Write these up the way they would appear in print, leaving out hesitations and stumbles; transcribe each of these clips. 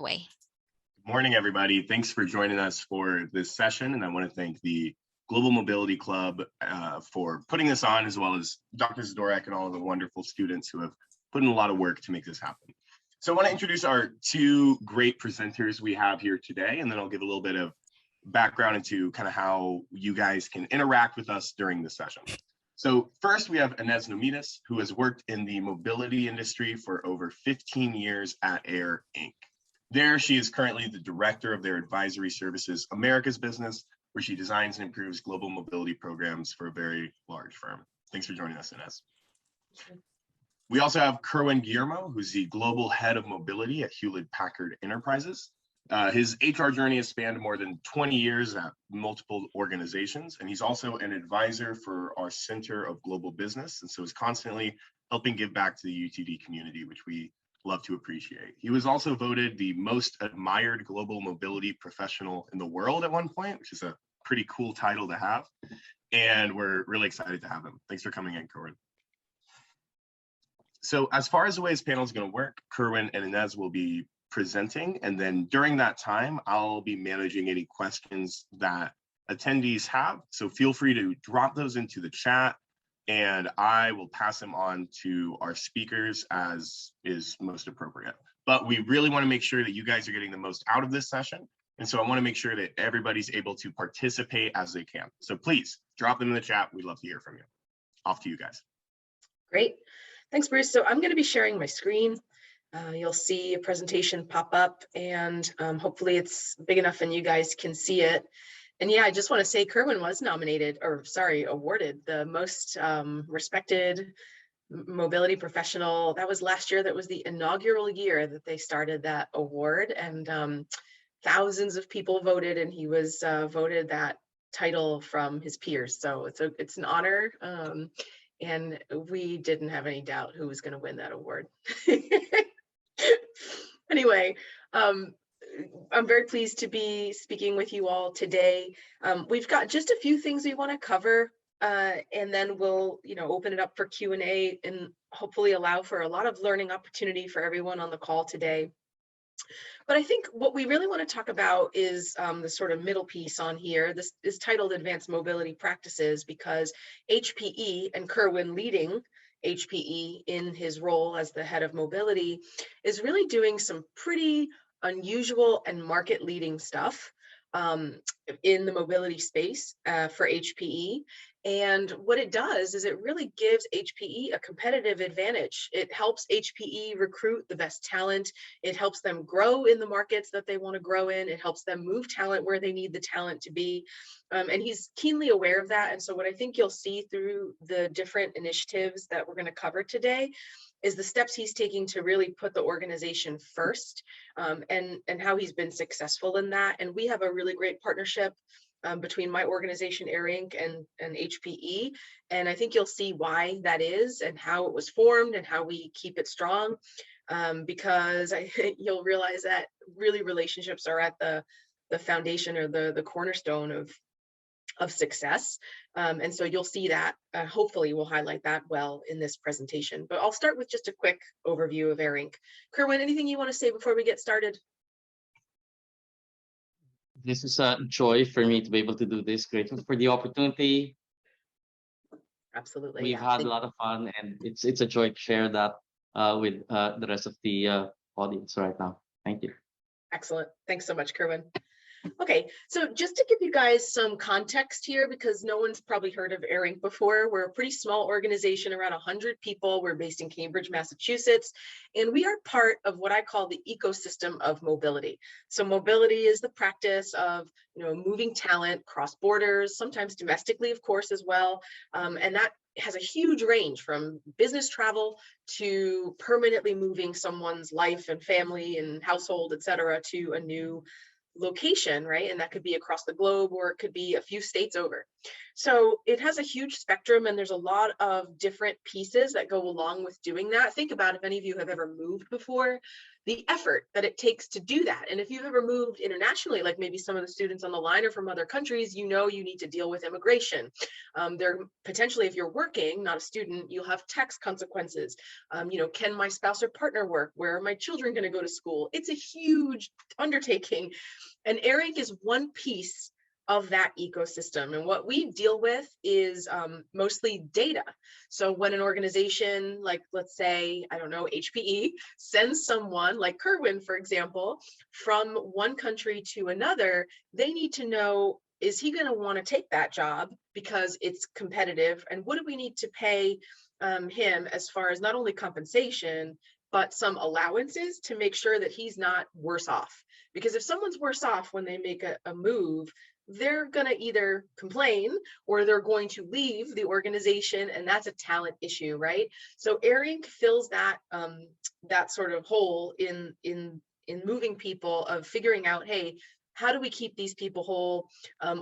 Way. Good morning, everybody. Thanks for joining us for this session. And I want to thank the Global Mobility Club for putting this on, as well as Dr. Zdorak and all of the wonderful students who have put in a lot of work to make this happen. So I want to introduce our two great presenters we have here today, and then I'll give a little bit of background into kind of how you guys can interact with us during the session. So first, we have Inez Nomodis, who has worked in the mobility industry for over 15 years at AIRINC. There, she is currently the director of their advisory services Americas business, where she designs and improves global mobility programs for a very large firm. Thanks for joining us, Inez. We also have Kerwin Guillermo, who's the global head of mobility at Hewlett Packard Enterprises. His HR journey has spanned more than 20 years at multiple organizations, and he's also an advisor for our Center of Global Business, and so is constantly helping give back to the UTD community, which we love to appreciate. He was also voted the most admired global mobility professional in the world at one point, which is a pretty cool title to have, and we're really excited to have him. Thanks for coming in, Kerwin. So as far as the way this panel is going to work, Kerwin and Inez will be presenting, and then during that time, I'll be managing any questions that attendees have. So feel free to drop those into the chat, and I will pass them on to our speakers as is most appropriate. But we really want to make sure that you guys are getting the most out of this session. And so I want to make sure that everybody's able to participate as they can. So please drop them in the chat. We'd love to hear from you. Off to you guys. Great. Thanks, Bruce. So I'm going to be sharing my screen. You'll see a presentation pop up, and hopefully it's big enough and you guys can see it. And yeah, I just want to say Kerwin was awarded the most respected mobility professional. That was last year. That was the inaugural year that they started that award, and thousands of people voted, and he was voted that title from his peers. So it's an honor, and we didn't have any doubt who was going to win that award. Anyway, I'm very pleased to be speaking with you all today. We've got just a few things we want to cover, and then we'll, open it up for Q&A and hopefully allow for a lot of learning opportunity for everyone on the call today. But I think what we really want to talk about is the sort of middle piece on here. This is titled Advanced Mobility Practices, because HPE and Kerwin leading HPE in his role as the head of mobility is really doing some pretty unusual and market leading stuff in the mobility space for HPE. And what it does is it really gives HPE a competitive advantage. It helps HPE recruit the best talent. It helps them grow in the markets that they want to grow in. It helps them move talent where they need the talent to be. And he's keenly aware of that. And so what I think you'll see through the different initiatives that we're going to cover today is the steps he's taking to really put the organization first, and how he's been successful in that. And we have a really great partnership between my organization, AIRINC, and HPE. And I think you'll see why that is and how it was formed and how we keep it strong, because I think you'll realize that really relationships are at the foundation or the cornerstone of success. And so you'll see that, hopefully we'll highlight that well in this presentation. But I'll start with just a quick overview of AIRINC. Kerwin, anything you want to say before we get started? This is a joy for me to be able to do this. Grateful for the opportunity. Absolutely. We've had a lot of fun, and it's a joy to share that with the rest of the audience right now. Thank you. Excellent. Thanks so much, Kerwin. Okay, so just to give you guys some context here, because no one's probably heard of AIRINC before, we're a pretty small organization, around 100 people. We're based in Cambridge, Massachusetts, and we are part of what I call the ecosystem of mobility. So mobility is the practice of, moving talent cross borders, sometimes domestically, of course, as well, and that has a huge range from business travel to permanently moving someone's life and family and household, et cetera, to a new location, right? And that could be across the globe, or it could be a few states over. So it has a huge spectrum, and there's a lot of different pieces that go along with doing that. Think about if any of you have ever moved before. the effort that it takes to do that. And if you've ever moved internationally, like maybe some of the students on the line are from other countries, you know you need to deal with immigration. There potentially, if you're working, not a student, you'll have tax consequences. You know, can my spouse or partner work? Where are my children going to go to school? It's a huge undertaking. And AIRINC is one piece of that ecosystem. And what we deal with is mostly data. So when an organization, like let's say, I don't know, HPE, sends someone like Kerwin, for example, from one country to another, they need to know, is he going to want to take that job because it's competitive? And what do we need to pay him as far as not only compensation, but some allowances to make sure that he's not worse off? Because if someone's worse off when they make a move, they're going to either complain or they're going to leave the organization, and that's a talent issue, right? So AIRINC fills that that sort of hole in moving people, of figuring out, hey, how do we keep these people whole?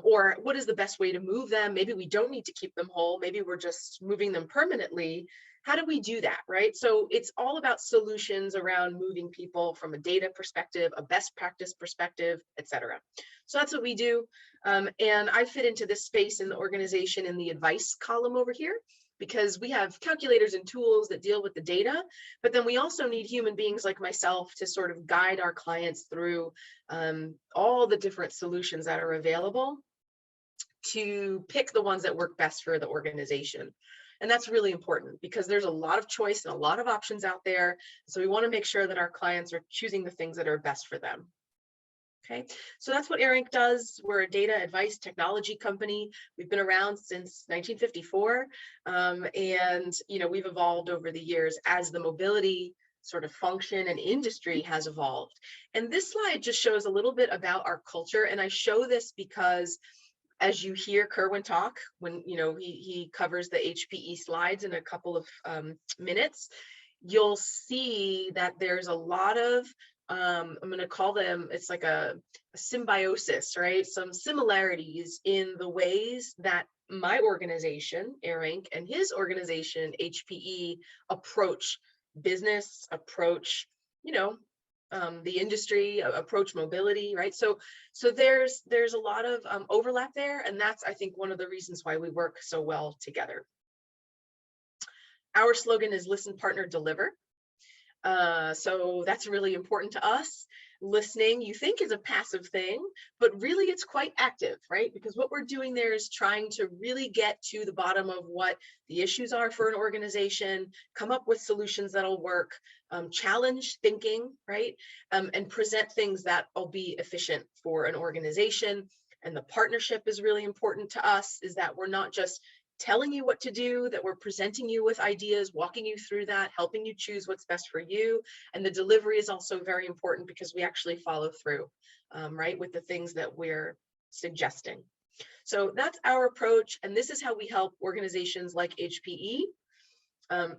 Or what is the best way to move them? Maybe we don't need to keep them whole. Maybe we're just moving them permanently. How do we do that, right? So it's all about solutions around moving people from a data perspective, a best practice perspective, et cetera. So that's what we do. And I fit into this space in the organization in the advice column over here, because we have calculators and tools that deal with the data, but then we also need human beings like myself to sort of guide our clients through all the different solutions that are available to pick the ones that work best for the organization. And that's really important because there's a lot of choice and a lot of options out there. So we want to make sure that our clients are choosing the things that are best for them. Okay, so that's what AIRINC does. We're a data advice technology company. We've been around since 1954, and you know, we've evolved over the years as the mobility sort of function and industry has evolved. And this slide just shows a little bit about our culture, and I show this because as you hear Kerwin talk, when you know he covers the HPE slides in a couple of minutes, you'll see that there's a lot of I'm going to call them, it's like a symbiosis, right? Some similarities in the ways that my organization, AIRINC, and his organization, HPE, approach business, approach, you know, the industry, approach mobility, right? So there's a lot of overlap there, and that's, I think, one of the reasons why we work so well together. Our slogan is listen, partner, deliver. So that's really important to us. Listening, you think, is a passive thing, but really it's quite active, right? Because what we're doing there is trying to really get to the bottom of what the issues are for an organization, come up with solutions that'll work, challenge thinking, right? And present things that will be efficient for an organization. And the partnership is really important to us, is that we're not just telling you what to do, that we're presenting you with ideas, walking you through that, helping you choose what's best for you. And the delivery is also very important because we actually follow through, right, with the things that we're suggesting. So that's our approach. And this is how we help organizations like HPE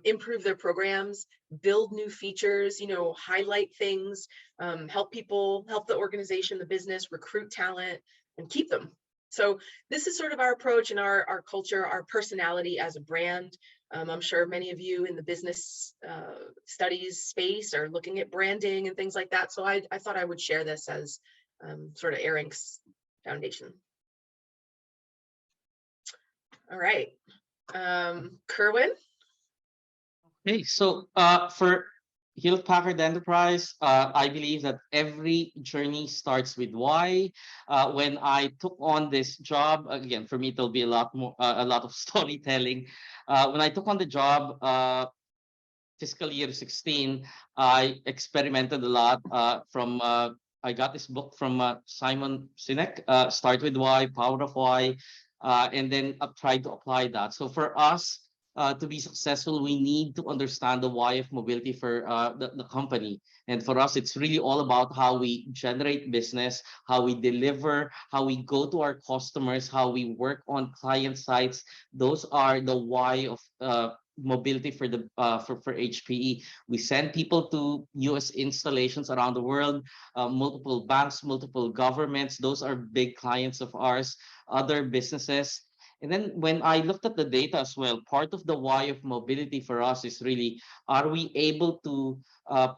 improve their programs, build new features, you know, highlight things, help people, help the organization, the business, recruit talent, and keep them. So this is sort of our approach and our culture, our personality as a brand. I'm sure many of you in the business studies space are looking at branding and things like that. So I thought I would share this as sort of AIRINC's foundation. All right, Kerwin. Okay, so for Hewlett Packard Enterprise, I believe that every journey starts with why. When I took on this job, again, for me, it'll be a lot more, a lot of storytelling. When I took on the job, fiscal year 16, I experimented a lot. I got this book from Simon Sinek, Start with Why, Power of Why, and then I tried to apply that. So for us, to be successful, we need to understand the why of mobility for the company. And for us, it's really all about how we generate business, how we deliver, how we go to our customers, how we work on client sites. Those are the why of mobility for the for HPE. We send people to US installations around the world, multiple banks, multiple governments. Those are big clients of ours, other businesses. And then when I looked at the data as well, part of the why of mobility for us is really, are we able to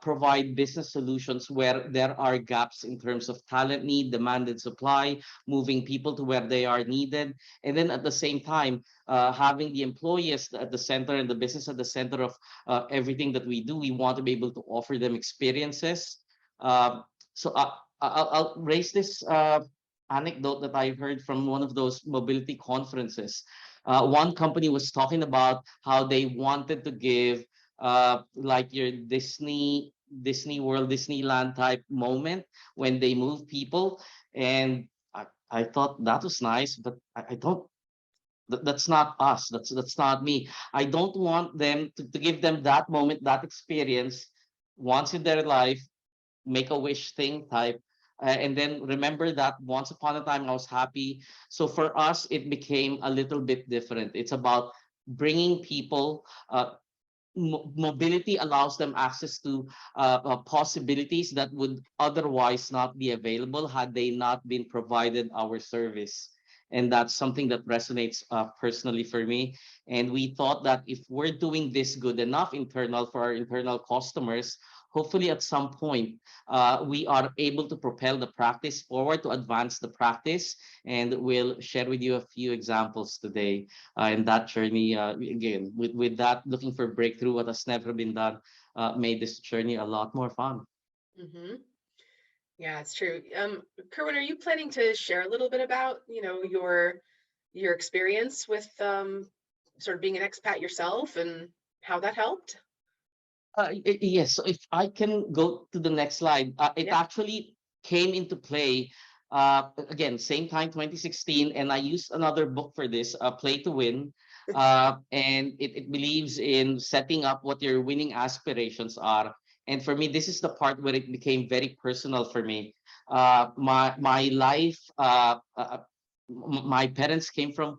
provide business solutions where there are gaps in terms of talent need, demand and supply, moving people to where they are needed. And then at the same time, having the employees at the center and the business at the center of everything that we do. We want to be able to offer them experiences. So I'll raise this anecdote that I heard from one of those mobility conferences. One company was talking about how they wanted to give like your Disney World, Disneyland type moment when they move people. And I thought that was nice, but I don't. That's not us. That's not me. I don't want them to give them that moment, that experience once in their life, make a wish thing type, and then remember that once upon a time I was happy. So for us it became a little bit different. It's about bringing people, mobility allows them access to possibilities that would otherwise not be available had they not been provided our service. And that's something that resonates personally for me. And we thought that if we're doing this good enough internal for our internal customers, hopefully at some point we are able to propel the practice forward, to advance the practice. And we'll share with you a few examples today in that journey. Again, with that, looking for breakthrough, what has never been done, made this journey a lot more fun. Mm-hmm. Yeah, it's true. Kerwin, are you planning to share a little bit about, your experience with sort of being an expat yourself and how that helped? Yes, so if I can go to the next slide, it Yeah. actually came into play again, same time, 2016, and I used another book for this, Play to Win, and it believes in setting up what your winning aspirations are. And for me, this is the part where it became very personal for me. My life, my parents came from.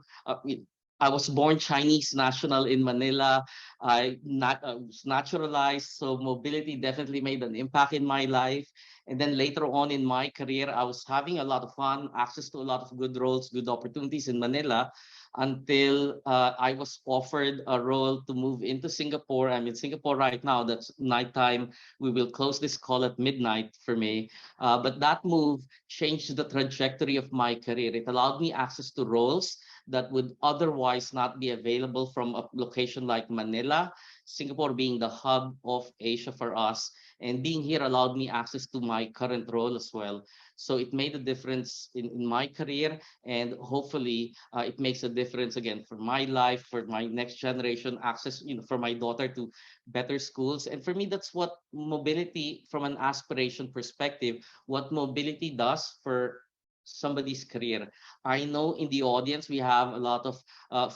I was born Chinese national in Manila. Was naturalized, so mobility definitely made an impact in my life. And then later on in my career, I was having a lot of fun, access to a lot of good roles, good opportunities in Manila, until I was offered a role to move into Singapore. I'm in Singapore right now. That's nighttime. We will close this call at midnight for me. But that move changed the trajectory of my career. It allowed me access to roles that would otherwise not be available from a location like Manila, Singapore being the hub of Asia for us. And being here allowed me access to my current role as well. So it made a difference in my career, and hopefully it makes a difference again for my life, for my next generation, access, for my daughter to better schools. And for me, that's what mobility, from an aspiration perspective, what mobility does for somebody's career. I know in the audience we have a lot of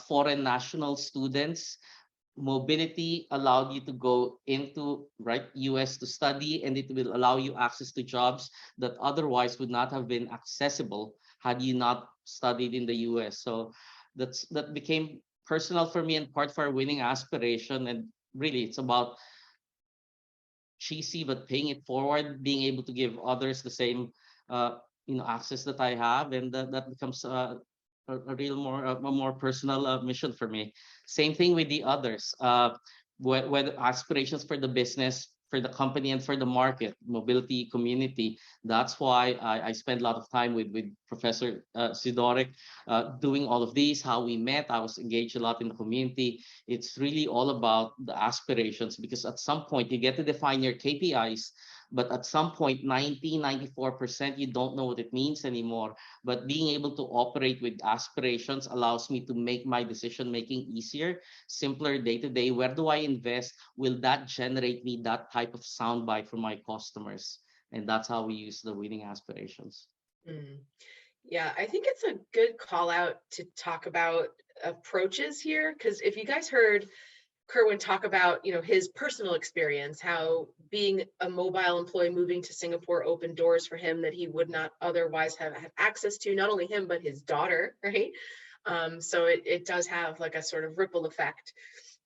foreign national students. Mobility allowed you to go into US to study, and it will allow you access to jobs that otherwise would not have been accessible had you not studied in the US. So that became personal for me and part of our winning aspiration. And really, it's about cheesy but paying it forward, being able to give others the same access that I have, and that becomes a real a more personal mission for me. Same thing with the others. Whether aspirations for the business, for the company, and for the market, mobility community. That's why I spend a lot of time with Professor Sidoric doing all of these. How we met, I was engaged a lot in the community. It's really all about the aspirations, because at some point you get to define your KPIs. But at some point, 94%, you don't know what it means anymore. But being able to operate with aspirations allows me to make my decision making easier, simpler day to day. Where do I invest? Will that generate me that type of soundbite from my customers? And that's how we use the winning aspirations. Yeah, I think it's a good call out to talk about approaches here, because if you guys heard Kerwin talk about, his personal experience, how being a mobile employee moving to Singapore opened doors for him that he would not otherwise have had access to, not only him, but his daughter, right? So it does have like a sort of ripple effect.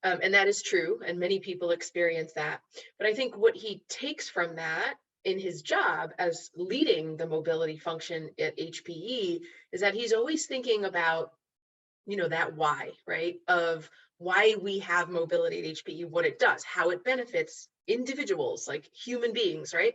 And that is true. And many people experience that. But I think what he takes from that in his job as leading the mobility function at HPE is that he's always thinking about that why, right? Of why we have mobility at HPE, what it does, how it benefits individuals, like human beings, right?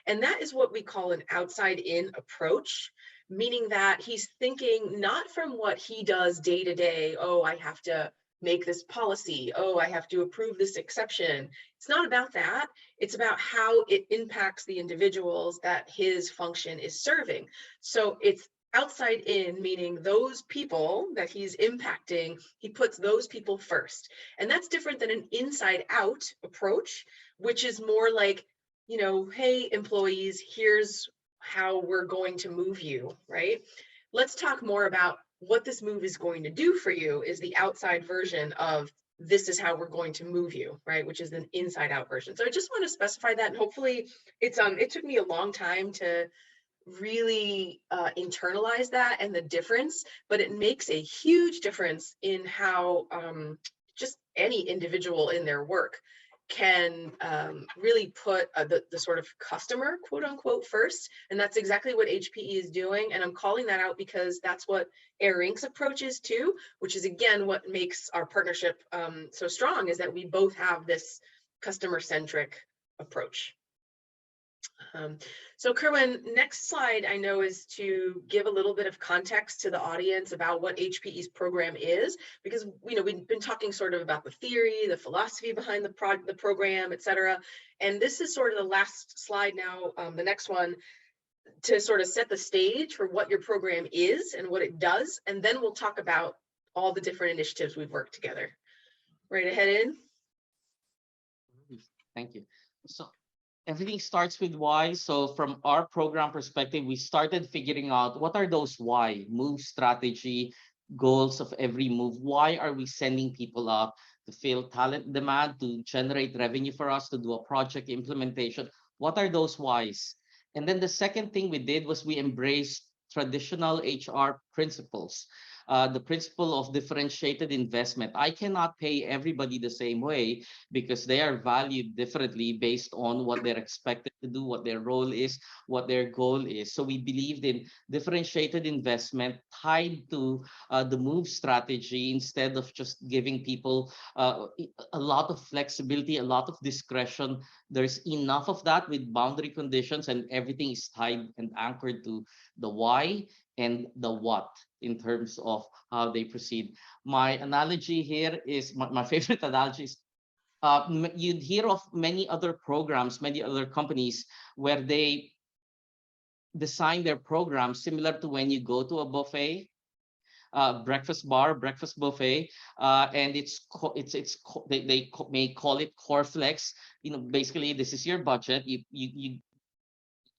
And that is what we call an outside-in approach, meaning that he's thinking not from what he does day to day. Oh, I have to make this policy. Oh, I have to approve this exception. It's not about that. It's about how it impacts the individuals that his function is serving. So it's outside in, meaning those people that he's impacting, he puts those people first. And that's different than an inside out approach, which is more like, hey, employees, here's how we're going to move you, right? Let's talk more about what this move is going to do for you is the outside version of this is how we're going to move you, right? Which is an inside out version. So I just want to specify that. And hopefully it took me a long time to really internalize that and the difference, but it makes a huge difference in how just any individual in their work can really put the sort of customer, quote unquote, first. And that's exactly what HPE is doing. And I'm calling that out because that's what AIRINC's approach is too, which is again, what makes our partnership so strong, is that we both have this customer-centric approach. So Kerwin, next slide I know is to give a little bit of context to the audience about what HPE's program is, because we've been talking sort of about the theory, the philosophy behind the program, et cetera. And this is sort of the last slide now, the next one, to sort of set the stage for what your program is and what it does. And then we'll talk about all the different initiatives we've worked together. Right ahead in. Thank you. So everything starts with why. So from our program perspective, we started figuring out what are those why, move strategy, goals of every move. Why are we sending people up? To fill talent demand, to generate revenue for us, to do a project implementation. What are those whys? And then the second thing we did was we embraced traditional HR principles. The principle of differentiated investment. I cannot pay everybody the same way because they are valued differently based on what they're expected to do, what their role is, what their goal is. So we believed in differentiated investment tied to the move strategy instead of just giving people a lot of flexibility, a lot of discretion. There's enough of that with boundary conditions, and everything is tied and anchored to the why and the what in terms of how they proceed. My analogy here is, my favorite analogy is, you'd hear of many other programs, many other companies where they design their programs similar to when you go to a buffet, breakfast bar, breakfast buffet, and they may call it core flex. Basically this is your budget.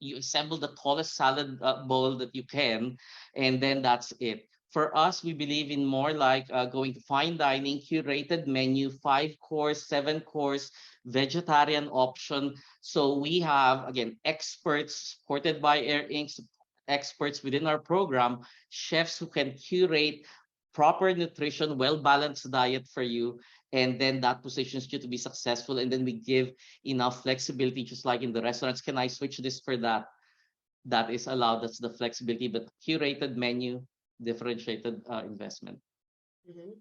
You assemble the tallest salad bowl that you can, and then that's it. For us, we believe in more like going to fine dining, curated menu, 5-course, 7-course, vegetarian option. So we have, again, experts supported by AIRINC, experts within our program, chefs who can curate proper nutrition, well-balanced diet for you, and then that positions you to be successful. And then we give enough flexibility, just like in the restaurants. Can I switch this for that? That is allowed. That's the flexibility, but curated menu, differentiated investment. Mm-hmm.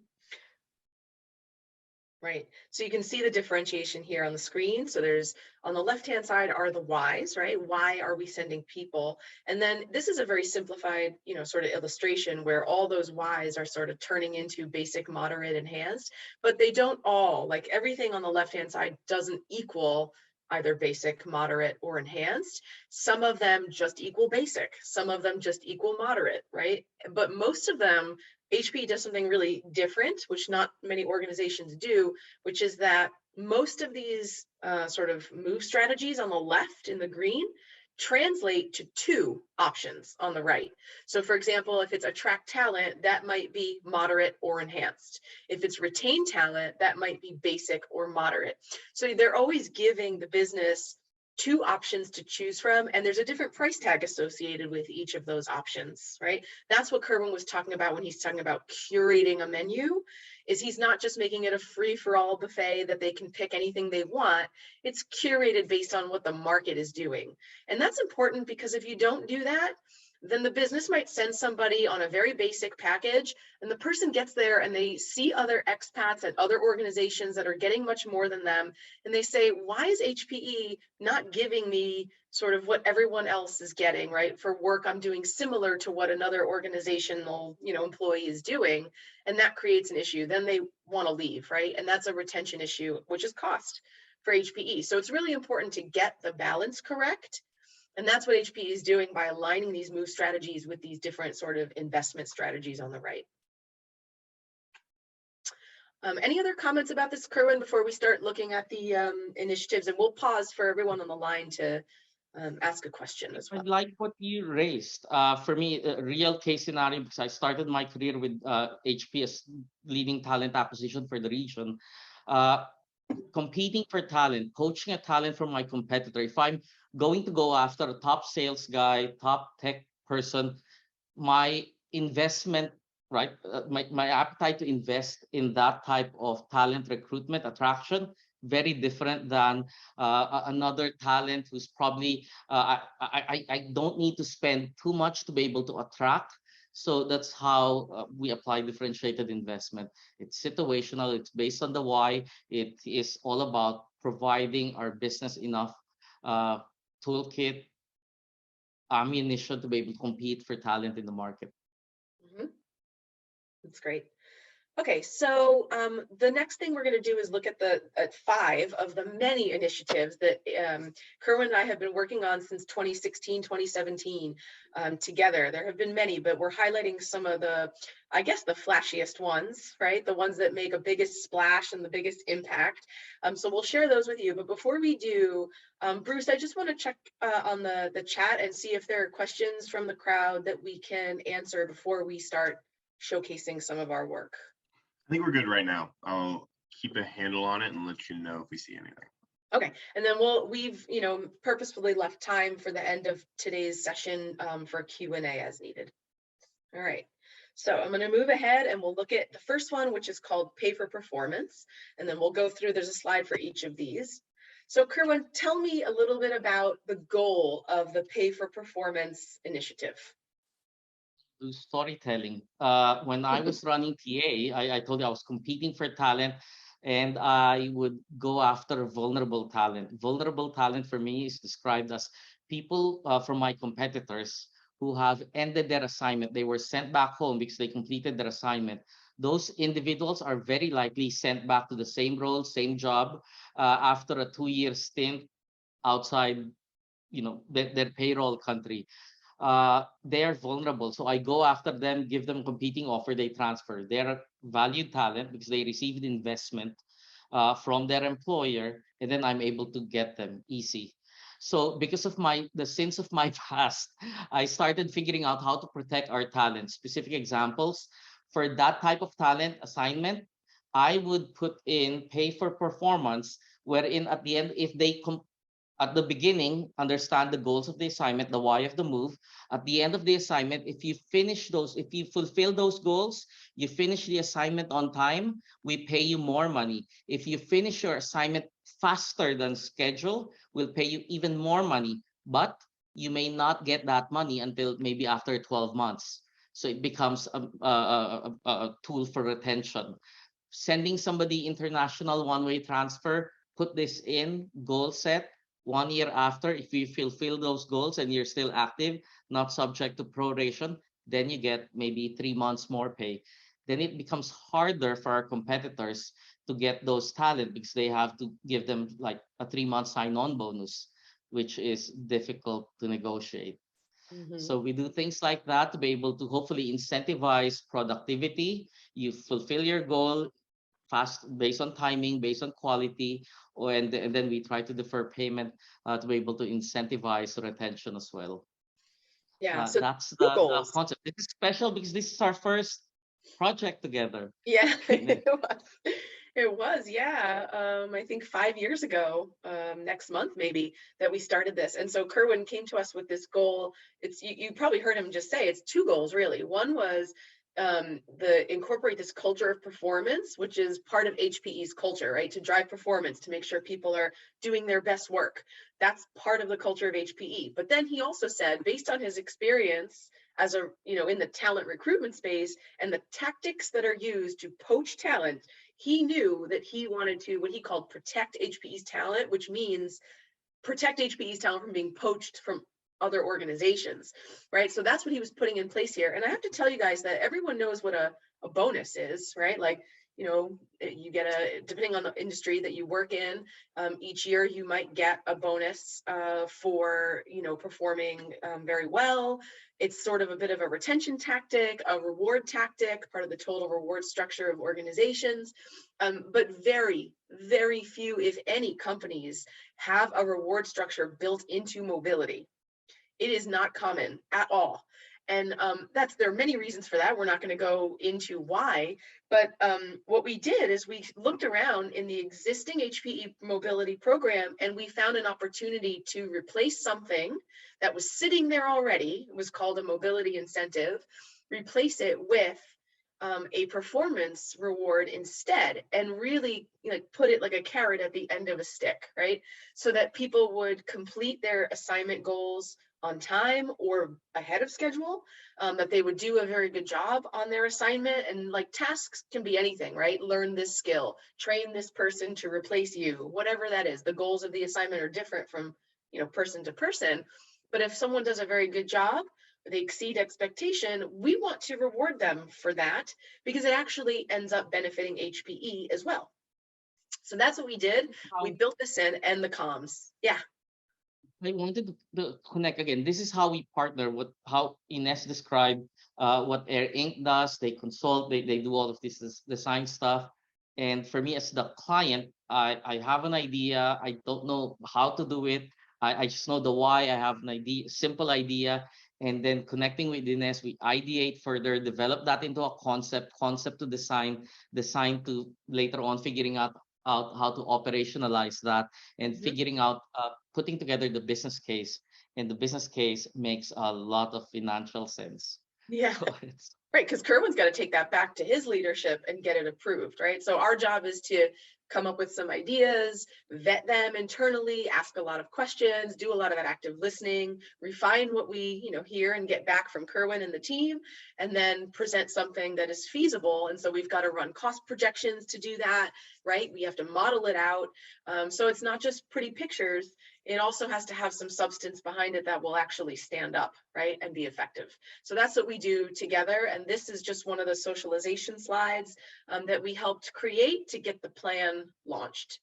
Right. So you can see the differentiation here on the screen. So there's, on the left-hand side are the whys, right? Why are we sending people? And then this is a very simplified, sort of illustration where all those whys are sort of turning into basic, moderate, enhanced, but they don't all, like everything on the left-hand side doesn't equal either basic, moderate, or enhanced. Some of them just equal basic. Some of them just equal moderate, right? But most of them, HPE does something really different, which not many organizations do, which is that most of these sort of move strategies on the left in the green translate to 2 options on the right. So for example, if it's attract talent, that might be moderate or enhanced. If it's retain talent, that might be basic or moderate. So they're always giving the business 2 options to choose from, and there's a different price tag associated with each of those options, right? That's what Kerwin was talking about when he's talking about curating a menu, is he's not just making it a free-for-all buffet that they can pick anything they want. It's curated based on what the market is doing. And that's important because if you don't do that, then the business might send somebody on a very basic package, and the person gets there and they see other expats at other organizations that are getting much more than them, and they say, why is HPE not giving me sort of what everyone else is getting, right, for work I'm doing similar to what another organizational, employee is doing? And that creates an issue. Then they want to leave, right? And that's a retention issue, which is cost for HPE. So it's really important to get the balance correct. And that's what HPE is doing by aligning these move strategies with these different sort of investment strategies on the right. Any other comments about this, Kerwin, before we start looking at the initiatives? And we'll pause for everyone on the line to ask a question as well. I like what you raised. For me, a real case scenario, because I started my career with HP as leading talent acquisition for the region. Competing for talent, poaching a talent from my competitor. If I'm going to go after a top sales guy, top tech person, my investment, right, my appetite to invest in that type of talent recruitment attraction, very different than another talent who's probably, I don't need to spend too much to be able to attract. So that's how we apply differentiated investment. It's situational, it's based on the why. It is all about providing our business enough toolkit, ammunition to be able to compete for talent in the market. Mm-hmm. That's great. Okay, so the next thing we're going to do is look at at 5 of the many initiatives that Kerwin and I have been working on since 2016, 2017 together. There have been many, but we're highlighting some of the, I guess, the flashiest ones, right? The ones that make a biggest splash and the biggest impact. So we'll share those with you. But before we do, Bruce, I just want to check on the chat and see if there are questions from the crowd that we can answer before we start showcasing some of our work. I think we're good right now. I'll keep a handle on it and let you know if we see anything. Okay, and then we've purposefully left time for the end of today's session for Q&A as needed. All right, so I'm going to move ahead and we'll look at the first one, which is called pay for performance, and then we'll go through. There's a slide for each of these. So Kerwin, tell me a little bit about the goal of the pay for performance initiative. Storytelling. When I was running TA, I told you I was competing for talent, and I would go after vulnerable talent. Vulnerable talent for me is described as people from my competitors who have ended their assignment. They were sent back home because they completed their assignment. Those individuals are very likely sent back to the same role, same job after a 2-year stint outside, their payroll country. They are vulnerable. So I go after them, give them competing offer, they transfer. They're valued talent because they received investment from their employer, and then I'm able to get them easy. So because of the sins of my past, I started figuring out how to protect our talent. Specific examples for that type of talent assignment, I would put in pay for performance, wherein at the end, if they at the beginning, understand the goals of the assignment, the why of the move. At the end of the assignment, if you fulfill those goals, you finish the assignment on time, we pay you more money. If you finish your assignment faster than schedule, we'll pay you even more money. But you may not get that money until maybe after 12 months. So it becomes a tool for retention. Sending somebody international one-way transfer, put this in, goal set. 1 year after, if you fulfill those goals and you're still active, not subject to proration, then you get maybe 3 months more pay. Then it becomes harder for our competitors to get those talent because they have to give them like a 3-month sign-on bonus, which is difficult to negotiate. Mm-hmm. So we do things like that to be able to hopefully incentivize productivity. You fulfill your goal fast, based on timing, based on quality, and then we try to defer payment to be able to incentivize retention as well. Yeah, so that's the concept. This is special because this is our first project together. Yeah, it was, yeah. I think 5 years ago, next month maybe, that we started this. And so Kerwin came to us with this goal. You probably heard him just say it's 2 goals really. One was incorporate this culture of performance, which is part of HPE's culture, right? To drive performance, to make sure people are doing their best work. That's part of the culture of HPE. But then he also said, based on his experience as a, in the talent recruitment space and the tactics that are used to poach talent, he knew that he wanted to, what he called, protect HPE's talent, which means protect HPE's talent from being poached from other organizations, right? So that's what he was putting in place here. And I have to tell you guys that everyone knows what a bonus is, right? Like, you get depending on the industry that you work in, each year you might get a bonus for, performing very well. It's sort of a bit of a retention tactic, a reward tactic, part of the total reward structure of organizations. But very, very few, if any, companies have a reward structure built into mobility. It is not common at all. And there are many reasons for that. We're not going to go into why, but what we did is we looked around in the existing HPE mobility program, and we found an opportunity to replace something that was sitting there already. It was called a mobility incentive, replace it with a performance reward instead, and really put it like a carrot at the end of a stick, right? So that people would complete their assignment goals on time or ahead of schedule, that they would do a very good job on their assignment. And like, tasks can be anything, right? Learn this skill, train this person to replace you, whatever that is. The goals of the assignment are different from person to person. But if someone does a very good job, they exceed expectation, we want to reward them for that, because it actually ends up benefiting HPE as well. So that's what we did. We built this in, and the comms. Yeah. I wanted to connect again. This is how we partner, how Inez described what AIRINC does. They consult, they do all of this design stuff. And for me as the client, I have an idea. I don't know how to do it. I just know the why. I have an idea, simple idea. And then connecting with Inez, we ideate further, develop that into a concept to design to later on figuring out how to operationalize that, and figuring out putting together the business case, and the business case makes a lot of financial sense. Yeah. So right, because Kerwin's got to take that back to his leadership and get it approved, right? So our job is to come up with some ideas, vet them internally, ask a lot of questions, do a lot of that active listening, refine what we hear and get back from Kerwin and the team, and then present something that is feasible. And so we've got to run cost projections to do that, right? We have to model it out. So it's not just pretty pictures. It also has to have some substance behind it that will actually stand up, right, and be effective. So that's what we do together. And this is just one of the socialization slides that we helped create to get the plan launched.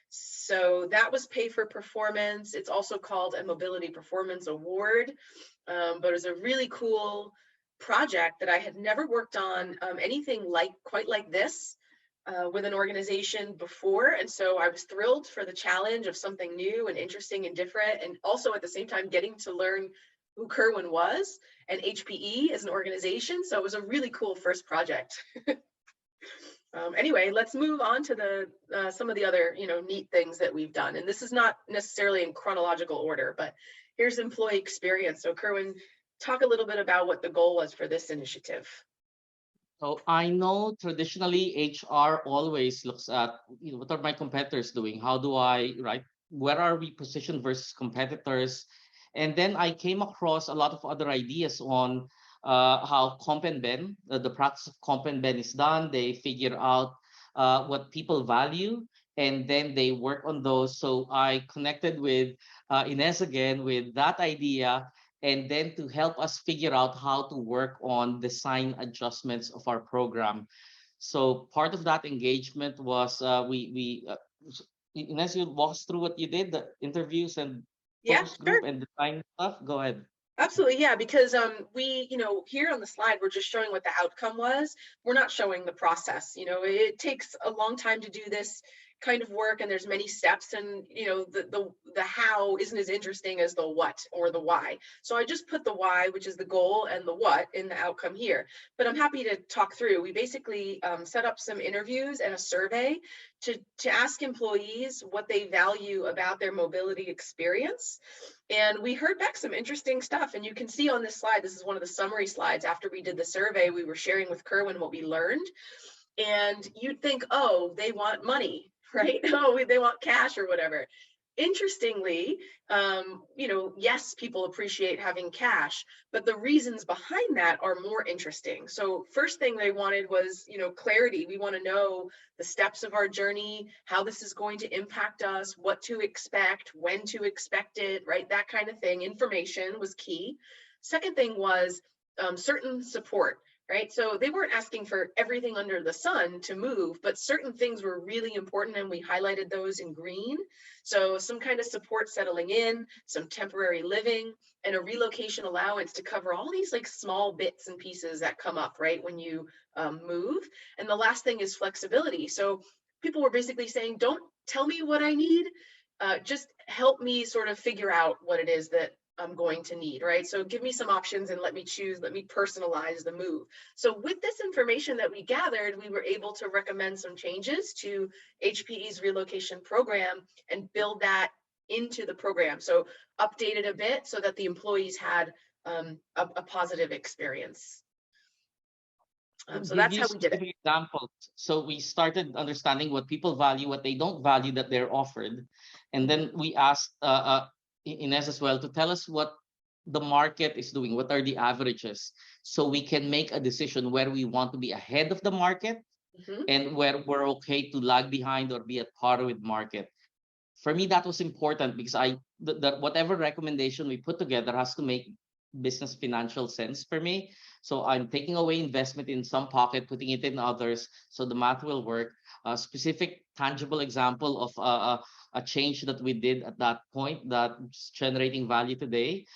So that was pay for performance. It's also called a Mobility Performance Award, but it was a really cool project that I had never worked on anything quite like this with an organization before. And so I was thrilled for the challenge of something new and interesting and different, and also at the same time getting to learn who Kerwin was and HPE as an organization. So it was a really cool first project. Anyway, let's move on to some of the other neat things that we've done. And this is not necessarily in chronological order, but here's employee experience. So Kerwin, talk a little bit about what the goal was for this initiative. So I know traditionally HR always looks at what are my competitors doing? How do I, right? Where are we positioned versus competitors? And then I came across a lot of other ideas on how comp and ben, the practice of comp and ben is done. They figure out what people value, and then they work on those. So I connected with Inez again with that idea, and then to help us figure out how to work on design adjustments of our program. So part of that engagement was Inez, you walk us through what you did, the interviews and focus group and design stuff. Go ahead. Absolutely, yeah, because we, here on the slide, we're just showing what the outcome was. We're not showing the process. It takes a long time to do this. kind of work and there's many steps, and the how isn't as interesting as the what or the why. So I just put the why, which is the goal, and the what in the outcome here. But I'm happy to talk through. We basically set up some interviews and a survey to ask employees what they value about their mobility experience. And we heard back some interesting stuff. And you can see on this slide, this is one of the summary slides. After we did the survey, we were sharing with Kerwin what we learned. And you'd think, oh, they want money, right? Oh, they want cash or whatever. Interestingly, yes, people appreciate having cash, but the reasons behind that are more interesting. So first thing they wanted was, clarity. We want to know the steps of our journey, how this is going to impact us, what to expect, when to expect it, right? That kind of thing. Information was key. Second thing was certain support. Right? So they weren't asking for everything under the sun to move, but certain things were really important, and we highlighted those in green. So some kind of support settling in, some temporary living, and a relocation allowance to cover all these like small bits and pieces that come up, right, when you move. And the last thing is flexibility. So people were basically saying, don't tell me what I need, just help me sort of figure out what it is that I'm going to need, right? So give me some options and let me choose, let me personalize the move. So with this information that we gathered, we were able to recommend some changes to HPE's relocation program and build that into the program. So update it a bit so that the employees had a positive experience. So that's how we did it. Examples. So we started understanding what people value, what they don't value that they're offered. And then we asked Inez as well to tell us what the market is doing, what are the averages, so we can make a decision where we want to be ahead of the market and where we're okay to lag behind or be at par with market. For me, that was important because whatever recommendation we put together has to make business financial sense for me. So I'm taking away investment in some pocket, putting it in others, so the math will work. A specific tangible example of a change that we did at that point that's generating value today,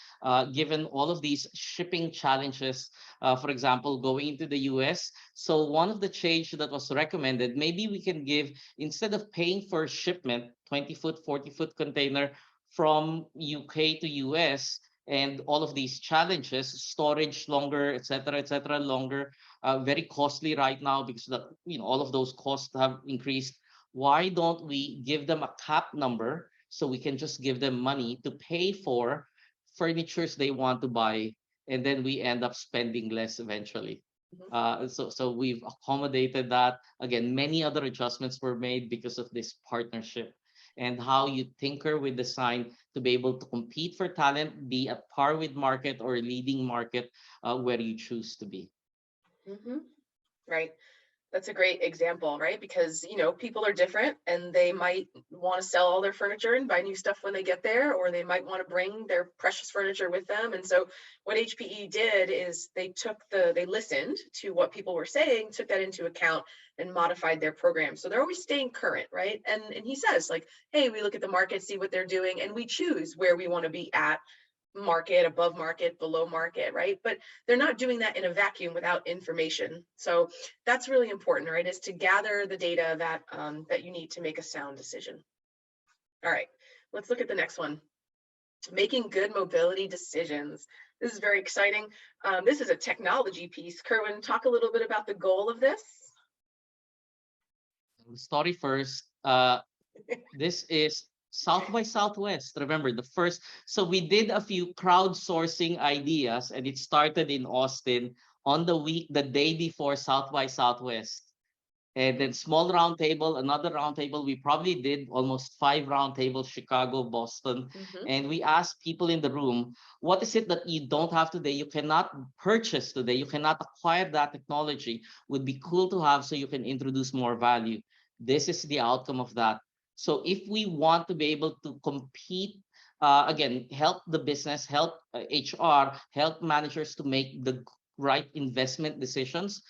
given all of these shipping challenges, for example, going into the US. So one of the change that was recommended, maybe we can give, instead of paying for shipment, 20-foot, 40-foot container from UK to US, and all of these challenges, storage longer, et cetera, longer, very costly right now because all of those costs have increased. Why don't we give them a cap number so we can just give them money to pay for furnitures they want to buy, and then we end up spending less eventually. So we've accommodated that. Again, many other adjustments were made because of this partnership and how you tinker with design to be able to compete for talent, be at par with market or leading market where you choose to be. Right. That's a great example, right? Because, people are different and they might want to sell all their furniture and buy new stuff when they get there, or they might want to bring their precious furniture with them. And so what HPE did is they listened to what people were saying, took that into account and modified their program. So they're always staying current, right? And he says like, hey, we look at the market, see what they're doing, and we choose where we want to be at market, above market, below market, right? But they're not doing that in a vacuum without information. So that's really important, right? Is to gather the data that you need to make a sound decision. All right, let's look at the next one. Making good mobility decisions. This is very exciting. This is a technology piece. Kerwin, talk a little bit about the goal of this. Story first. This is South by Southwest. Remember the first. So we did a few crowdsourcing ideas, and it started in Austin on the day before South by Southwest. And then small roundtable, another roundtable. We probably did almost 5 roundtables, Chicago, Boston. And we asked people in the room, what is it that you don't have today? You cannot purchase today. You cannot acquire that technology. Would be cool to have so you can introduce more value. This is the outcome of that. So if we want to be able to compete, again, help the business, help HR, help managers to make the right investment decisions,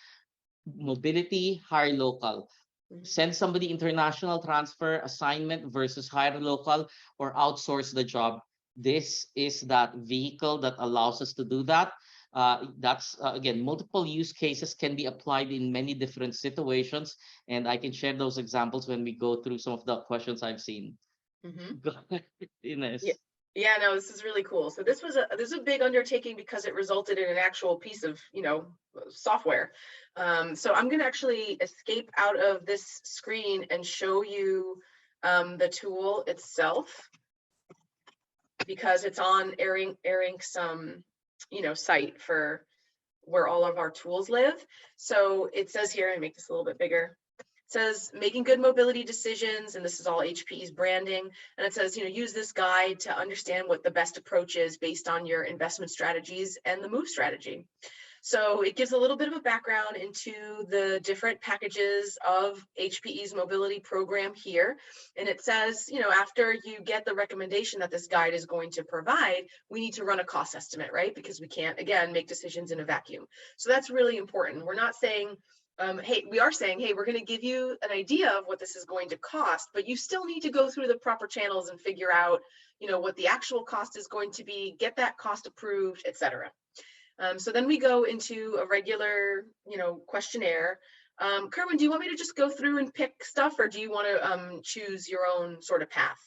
mobility, hire local. Send somebody international transfer assignment versus hire local or outsource the job. This is that vehicle that allows us to do that. That's again, multiple use cases can be applied in many different situations, and I can share those examples when we go through some of the questions I've seen. Mhm. Go ahead, Inez. Yeah. Yeah, no, this is really cool. So this was a big undertaking because it resulted in an actual piece of, software. So I'm gonna actually escape out of this screen and show you the tool itself, because it's on AIRINC's site for where all of our tools live. So it says here, and make this a little bit bigger. It says making good mobility decisions, and this is all HPE's branding. And it says, use this guide to understand what the best approach is based on your investment strategies and the move strategy. So it gives a little bit of a background into the different packages of HPE's mobility program here. And it says, after you get the recommendation that this guide is going to provide, we need to run a cost estimate, right? Because we can't, again, make decisions in a vacuum. So that's really important. We're not saying, we are saying, hey, we're going to give you an idea of what this is going to cost, but you still need to go through the proper channels and figure out, what the actual cost is going to be, get that cost approved, etc. So then we go into a regular, questionnaire. Kerwin, do you want me to just go through and pick stuff, or do you want to choose your own sort of path?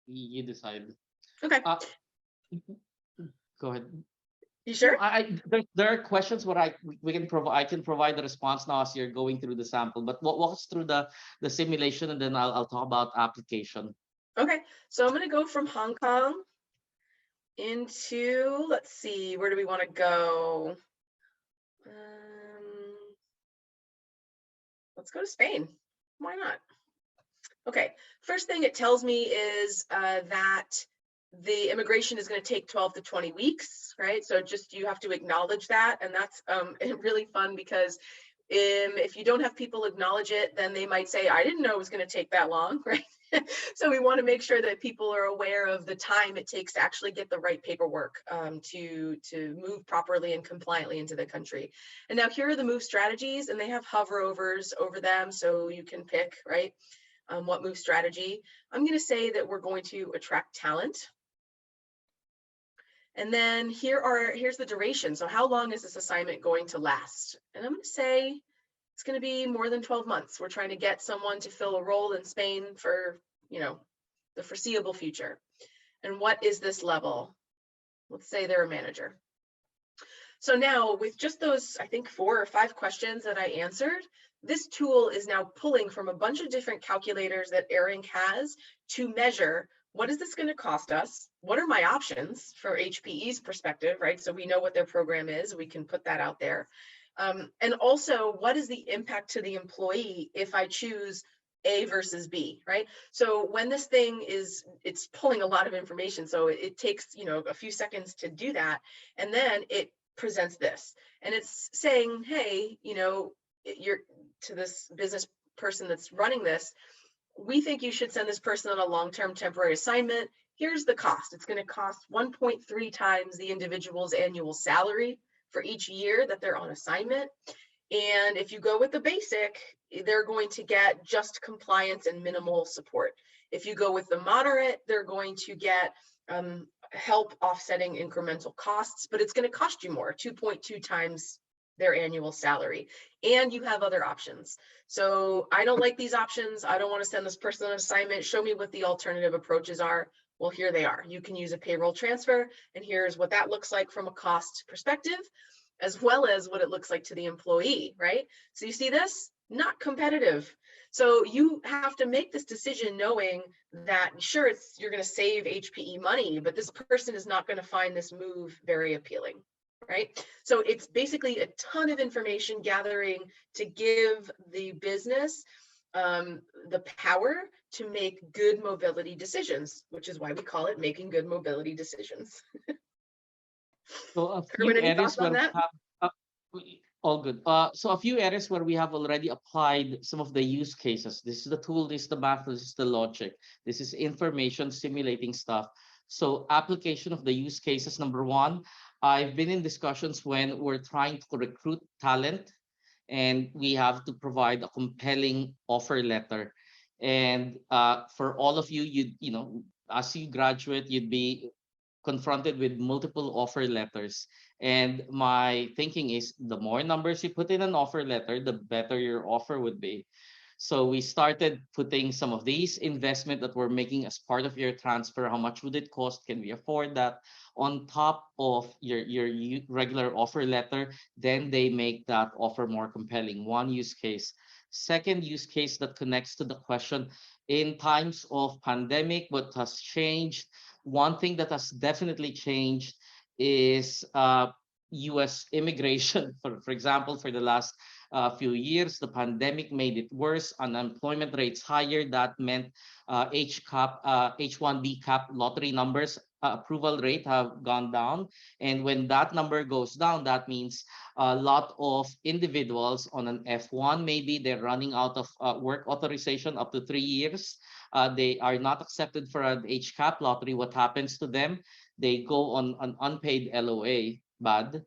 You decide. Okay. Go ahead. You sure? There are questions where I can provide the response now as you're going through the sample, but walk us through the simulation, and then I'll talk about application. Okay, so I'm going to go from Hong Kong into, let's see, where do we want to go? Let's go to Spain. Why not? Okay, first thing it tells me is that the immigration is going to take 12 to 20 weeks, right? So just you have to acknowledge that, and that's really fun, because if you don't have people acknowledge it, then they might say, I didn't know it was going to take that long, right? So we want to make sure that people are aware of the time it takes to actually get the right paperwork to move properly and compliantly into the country. And now here are the move strategies, and they have hoverovers over them, so you can pick, right, what move strategy. I'm going to say that we're going to attract talent. And then here's the duration. So how long is this assignment going to last? And I'm going to say it's going to be more than 12 months. We're trying to get someone to fill a role in Spain for, the foreseeable future. And what is this level? Let's say they're a manager. So now with just those, I think 4 or 5 questions that I answered, this tool is now pulling from a bunch of different calculators that AIRINC has to measure, what is this going to cost us? What are my options for HPE's perspective, right? So we know what their program is. We can put that out there. And also, what is the impact to the employee if I choose A versus B, right? So when this thing it's pulling a lot of information, so it takes, a few seconds to do that. And then it presents this, and it's saying, hey, you're to this business person that's running this, we think you should send this person on a long-term temporary assignment. Here's the cost. It's going to cost 1.3 times the individual's annual salary for each year that they're on assignment. And if you go with the basic, they're going to get just compliance and minimal support. If you go with the moderate, they're going to get help offsetting incremental costs, but it's going to cost you more, 2.2 times their annual salary. And you have other options. So I don't like these options. I don't want to send this person on assignment. Show me what the alternative approaches are. Well, here they are. You can use a payroll transfer, and here's what that looks like from a cost perspective, as well as what it looks like to the employee, right? So you see this? Not competitive. So you have to make this decision knowing that, sure, you're going to save HPE money, but this person is not going to find this move very appealing, right? So it's basically a ton of information gathering to give the business the power to make good mobility decisions, which is why we call it making good mobility decisions. So a few Kerwin, any areas thoughts on where that? all good. So a few areas where we have already applied some of the use cases. This is the tool, this is the math, this is the logic. This is information simulating stuff. So application of the use cases, number 1, I've been in discussions when we're trying to recruit talent, and we have to provide a compelling offer letter. And for all of you, as you graduate, you'd be confronted with multiple offer letters. And my thinking is the more numbers you put in an offer letter, the better your offer would be. So we started putting some of these investment that we're making as part of your transfer. How much would it cost? Can we afford that? On top of your regular offer letter, then they make that offer more compelling. One use case. Second use case that connects to the question, in times of pandemic, what has changed? One thing that has definitely changed is US immigration. For example, for the last few years, the pandemic made it worse, unemployment rates higher. That meant H1B cap lottery numbers approval rate have gone down. And when that number goes down, that means a lot of individuals on an F1, maybe they're running out of work authorization up to 3 years. They are not accepted for an HCAP lottery. What happens to them? They go on an unpaid LOA, bad.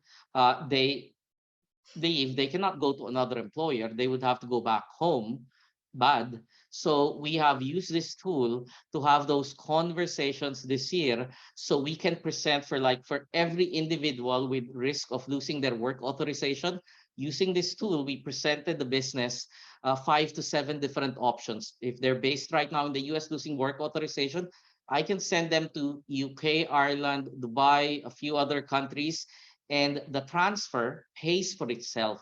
If they cannot go to another employer, they would have to go back home, bad. So we have used this tool to have those conversations this year, so we can present for every individual with risk of losing their work authorization. Using this tool, we presented the business 5 to 7 different options. If they're based right now in the US losing work authorization, I can send them to UK, Ireland, Dubai, a few other countries, and the transfer pays for itself.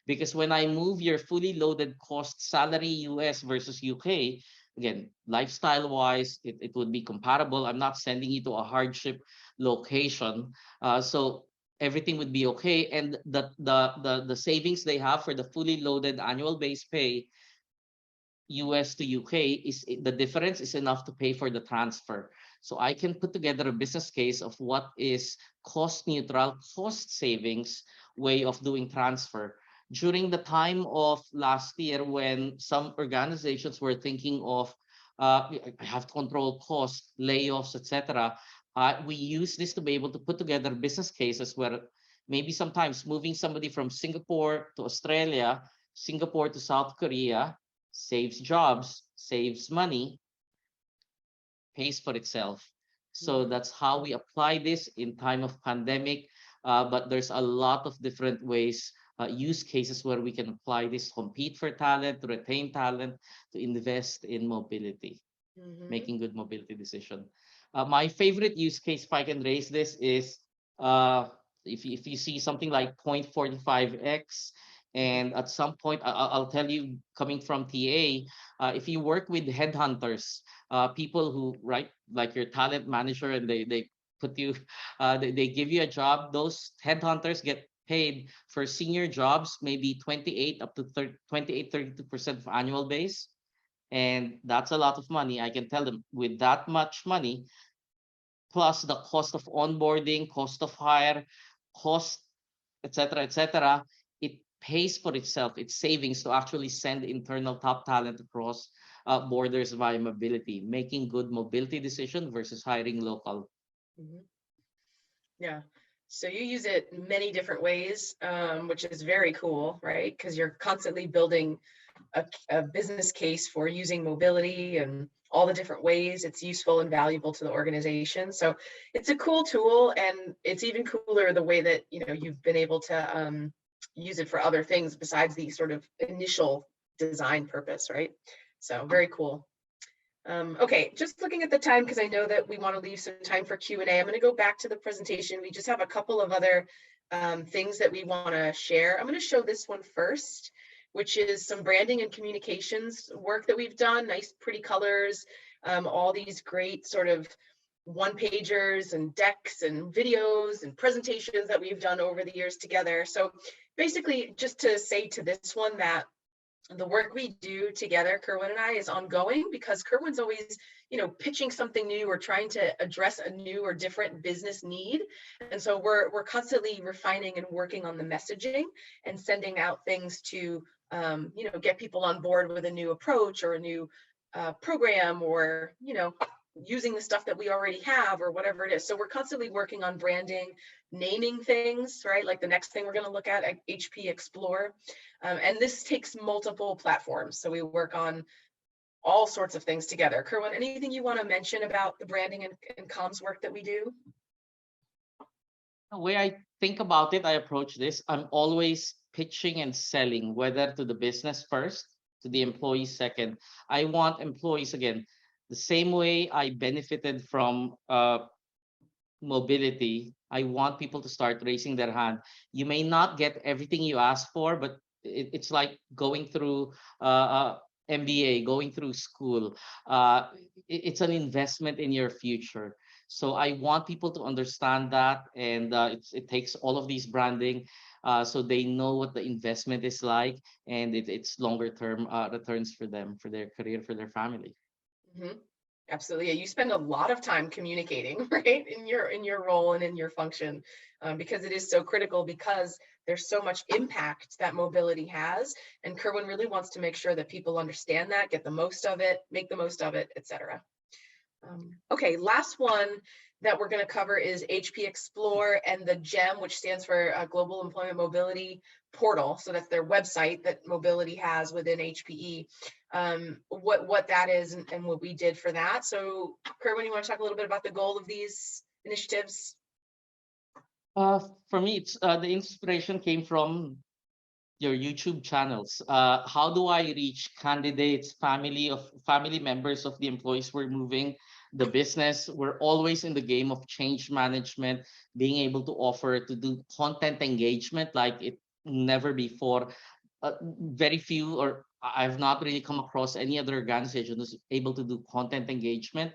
Because when I move your fully loaded cost salary US versus UK, again, lifestyle-wise, it would be comparable. I'm not sending you to a hardship location. So everything would be okay. And the savings they have for the fully loaded annual base pay US to UK, is the difference is enough to pay for the transfer. So I can put together a business case of what is cost neutral, cost savings way of doing transfer. During the time of last year, when some organizations were thinking of I have to control costs, layoffs, etc., we use this to be able to put together business cases where maybe sometimes moving somebody from Singapore to Australia, Singapore to South Korea, saves jobs, saves money, pays for itself. So that's how we apply this in time of pandemic. But there's a lot of different ways, use cases where we can apply this, compete for talent, to retain talent, to invest in mobility, making good mobility decision. My favorite use case, if I can raise this, is if you see something like 0.45x, and at some point, I'll tell you, coming from TA, if you work with headhunters, people who, right, like your talent manager, and they put you, they give you a job, those headhunters get paid for senior jobs, maybe 28 up to 32% of annual base. And that's a lot of money. I can tell them, with that much money, plus the cost of onboarding, cost of hire, cost, etc., it pays for itself. It's savings to actually send internal top talent across borders via mobility, making good mobility decision versus hiring local. Yeah. So you use it in many different ways, which is very cool, right? Because you're constantly building a business case for using mobility and all the different ways it's useful and valuable to the organization. So it's a cool tool, and it's even cooler the way that you've been able to use it for other things besides the sort of initial design purpose, right? So very cool. Okay, just looking at the time, because I know that we want to leave some time for Q&A. I'm going to go back to the presentation. We just have a couple of other things that we want to share. I'm going to show this one first, which is some branding and communications work that we've done. Nice, pretty colors, all these great sort of one-pagers and decks and videos and presentations that we've done over the years together. So basically, just to say to this one that the work we do together, Kerwin and I, is ongoing, because Kerwin's always, pitching something new or trying to address a new or different business need. And so we're constantly refining and working on the messaging and sending out things to, get people on board with a new approach or a new program, or, using the stuff that we already have or whatever it is. So we're constantly working on branding, naming things, right? Like the next thing we're going to look at HP Explore. And this takes multiple platforms. So we work on all sorts of things together. Kerwin, anything you want to mention about the branding and comms work that we do? The way I think about it, I approach this, I'm always pitching and selling, whether to the business first, to the employees second. I want employees, again, the same way I benefited from mobility. I want people to start raising their hand. You may not get everything you ask for, but it's like going through MBA, going through school. It's an investment in your future. So I want people to understand that, and it takes all of these branding, so they know what the investment is like, and it's longer term returns for them, for their career, for their family. Mm-hmm. Absolutely. Yeah, you spend a lot of time communicating, right, in your role and in your function, because it is so critical, because there's so much impact that mobility has. And Kerwin really wants to make sure that people understand that, get the most of it, make the most of it, etc. Okay, last one that we're going to cover is HP Explore and the GEM, which stands for Global Employment Mobility Portal. So that's their website that mobility has within HPE. What that is and what we did for that. So Kerwin, you want to talk a little bit about the goal of these initiatives? For me, it's the inspiration came from your YouTube channels. How do I reach candidates, family members of the employees we're moving, the business? We're always in the game of change management, being able to offer to do content engagement like it never before. Very few, or I've not really come across any other organization who's able to do content engagement.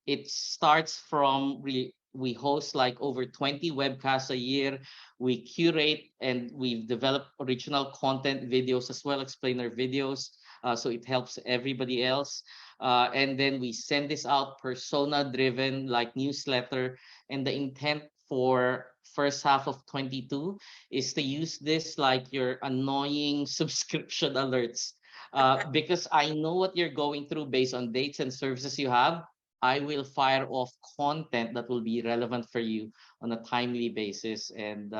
It starts from really, we host like over 20 webcasts a year. We curate and we've developed original content videos as well, explainer videos. So it helps everybody else. And then we send this out persona driven, like newsletter. And the intent for first half of 22 is to use this like your annoying subscription alerts. Because I know what you're going through based on dates and services you have. I will fire off content that will be relevant for you on a timely basis. And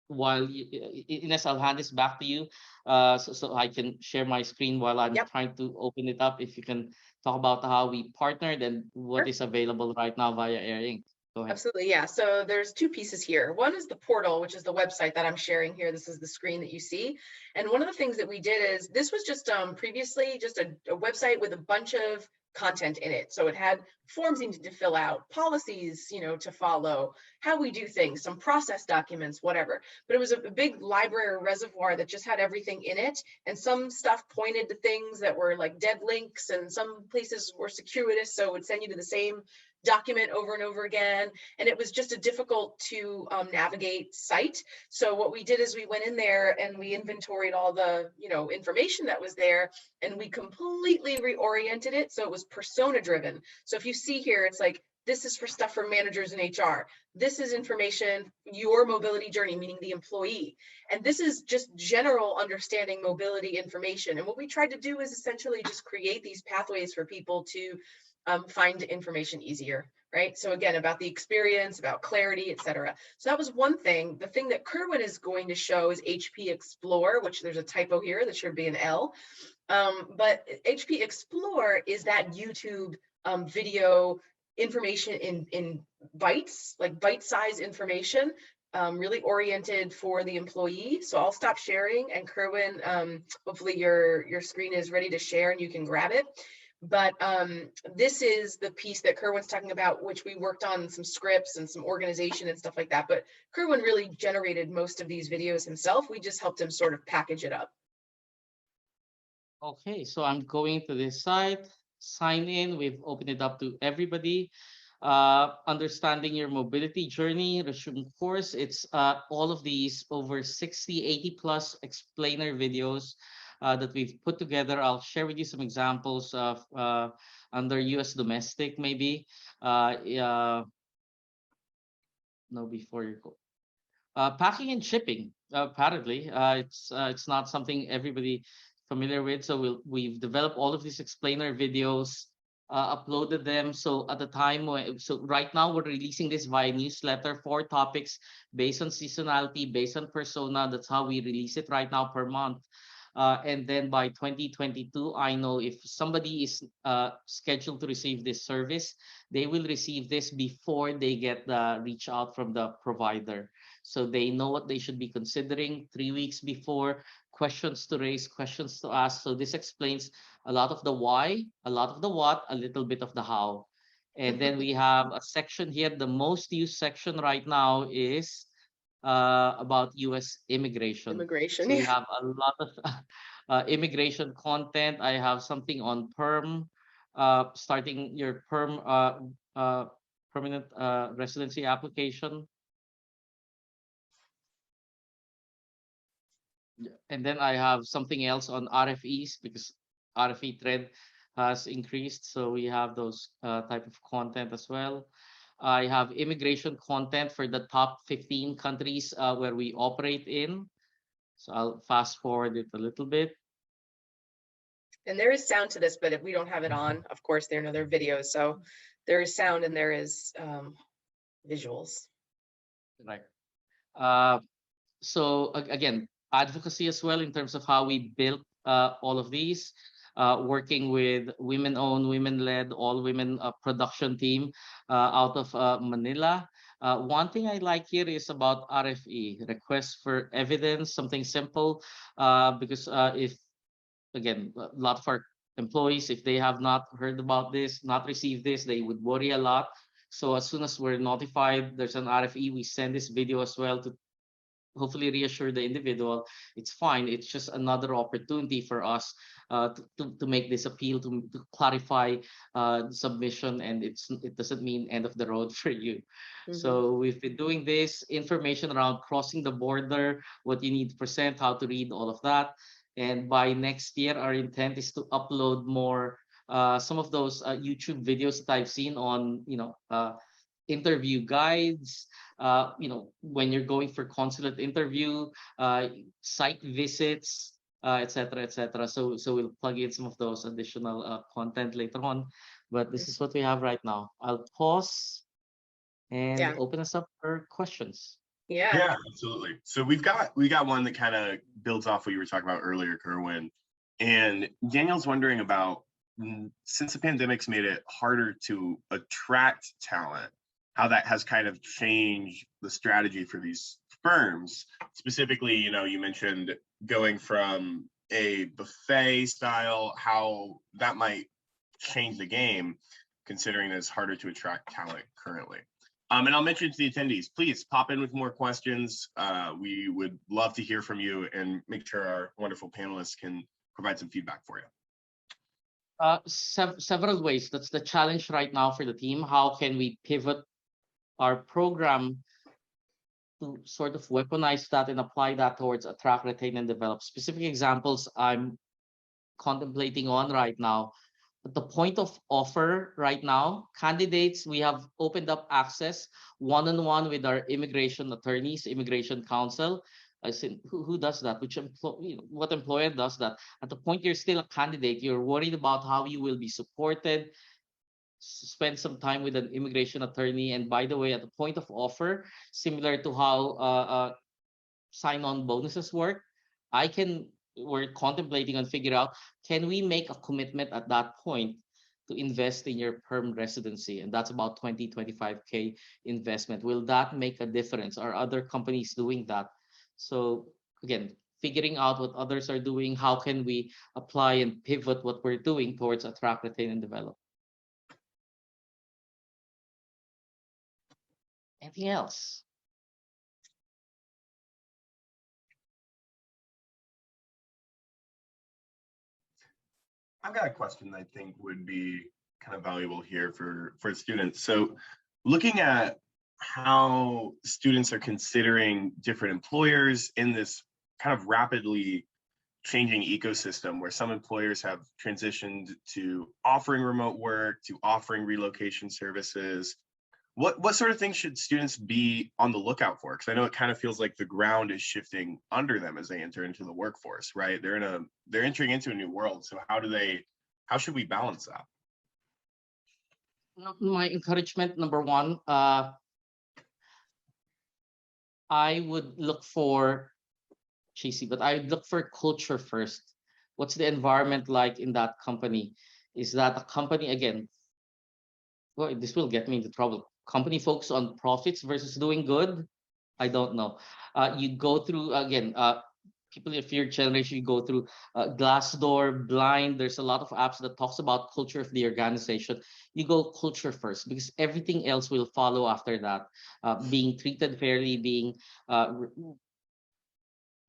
while Inez, I'll hand this back to you, so I can share my screen while I'm Yep. trying to open it up. If you can talk about how we partnered and what Sure. is available right now via AIRINC. Go ahead. Absolutely, yeah. So there's two pieces here. One is the portal, which is the website that I'm sharing here. This is the screen that you see. And one of the things that we did is, this was just previously just a website with a bunch of content in it. So it had forms you needed to fill out, policies, to follow, how we do things, some process documents, whatever. But it was a big library reservoir that just had everything in it. And some stuff pointed to things that were like dead links, and some places were circuitous, so it would send you to the same document over and over again, and it was just a difficult to navigate site. So what we did is we went in there and we inventoried all the information that was there, and we completely reoriented it so it was persona driven. So if you see here, it's like, this is for stuff for managers in HR. This is information, your mobility journey, meaning the employee. And this is just general understanding mobility information. And what we tried to do is essentially just create these pathways for people to find information easier, right? So again, about the experience, about clarity, etc. So that was one thing. The thing that Kerwin is going to show is HP Explore, which there's a typo here, that should be an L. But HP Explore is that YouTube video information in bites, like bite-sized information, really oriented for the employee. So I'll stop sharing, and Kerwin, hopefully your screen is ready to share and you can grab it. But this is the piece that Kerwin's talking about, which we worked on some scripts and some organization and stuff like that. But Kerwin really generated most of these videos himself. We just helped him sort of package it up. Okay, so I'm going to this site, sign in. We've opened it up to everybody. Understanding your mobility journey, resume course. It's all of these over 60, 80 plus explainer videos that we've put together. I'll share with you some examples of under US domestic, maybe. No, before you go. Packing and shipping, apparently, it's not something everybody familiar with. So we've developed all of these explainer videos, uploaded them. So at the time, so right now we're releasing this via newsletter, 4 topics based on seasonality, based on persona. That's how we release it right now per month. And then by 2022, I know if somebody is scheduled to receive this service, they will receive this before they get the reach out from the provider. So they know what they should be considering 3 weeks before, questions to raise, questions to ask. So this explains a lot of the why, a lot of the what, a little bit of the how. And then we have a section here. The most used section right now is about US immigration. Immigration. So we have a lot of immigration content. I have something on perm, starting your permanent residency application. And then I have something else on RFEs because RFE trend has increased. So we have those type of content as well. I have immigration content for the top 15 countries where we operate in. So I'll fast forward it a little bit. And there is sound to this, but if we don't have it on, of course, there are other videos. So there is sound and there is visuals. Right. So again, advocacy as well in terms of how we built all of these. Working with women-owned, women-led, all-women production team out of Manila. One thing I like here is about RFE, request for evidence, something simple, because if, again, a lot of our employees, if they have not heard about this, not received this, they would worry a lot. So as soon as we're notified there's an RFE, we send this video as well to hopefully reassure the individual it's fine. It's just another opportunity for us to make this appeal, to clarify submission, and it doesn't mean end of the road for you. So we've been doing this information around crossing the border, what you need to present, how to read, all of that. And by next year, our intent is to upload more some of those YouTube videos that I've seen on, interview guides, when you're going for consulate interview, site visits, etc., etc. So we'll plug in some of those additional content later on. But this is what we have right now. I'll pause and open us up for questions. Yeah, absolutely. So we got one that kind of builds off what you were talking about earlier, Kerwin. And Daniel's wondering about, since the pandemic's made it harder to attract talent, how that has kind of changed the strategy for these firms. Specifically, you mentioned going from a buffet style, how that might change the game, considering that it's harder to attract talent currently. And I'll mention to the attendees, please pop in with more questions. We would love to hear from you and make sure our wonderful panelists can provide some feedback for you. Several ways. That's the challenge right now for the team. How can we pivot our program to sort of weaponize that and apply that towards attract, retain, and develop? Specific examples I'm contemplating on right now. At the point of offer right now, candidates, we have opened up access one-on-one with our immigration attorneys, immigration counsel. I said, who does that? What employer does that? At the point you're still a candidate, you're worried about how you will be supported. Spend some time with an immigration attorney. And by the way, at the point of offer, similar to how sign-on bonuses work, we're contemplating and figure out, can we make a commitment at that point to invest in your perm residency? And that's about 25K investment. Will that make a difference? Are other companies doing that? So again, figuring out what others are doing, how can we apply and pivot what we're doing towards attract, retain, and develop? Anything else? I've got a question that I think would be kind of valuable here for students. So looking at how students are considering different employers in this kind of rapidly changing ecosystem where some employers have transitioned to offering remote work, to offering relocation services, what sort of things should students be on the lookout for? Because I know it kind of feels like the ground is shifting under them as they enter into the workforce, right? They're entering into a new world. So how should we balance that? My encouragement, number one, I would look for cheesy, but I look for culture first. What's the environment like in that company? Is that a company, again, well, this will get me into trouble. Company focus on profits versus doing good? I don't know. You go through, again, people of your generation, you go through Glassdoor, Blind. There's a lot of apps that talks about culture of the organization. You go culture first because everything else will follow after that. Being treated fairly, being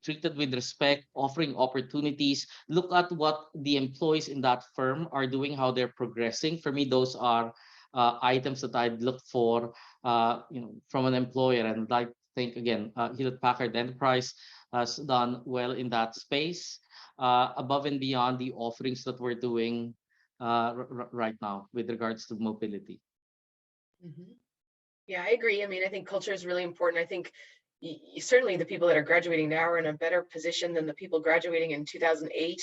treated with respect, offering opportunities. Look at what the employees in that firm are doing, how they're progressing. For me, those are items that I'd look for, from an employer. And I think again, Hewlett Packard Enterprise has done well in that space, above and beyond the offerings that we're doing right now with regards to mobility. Yeah, I agree. I mean, I think culture is really important. I think certainly the people that are graduating now are in a better position than the people graduating in 2008,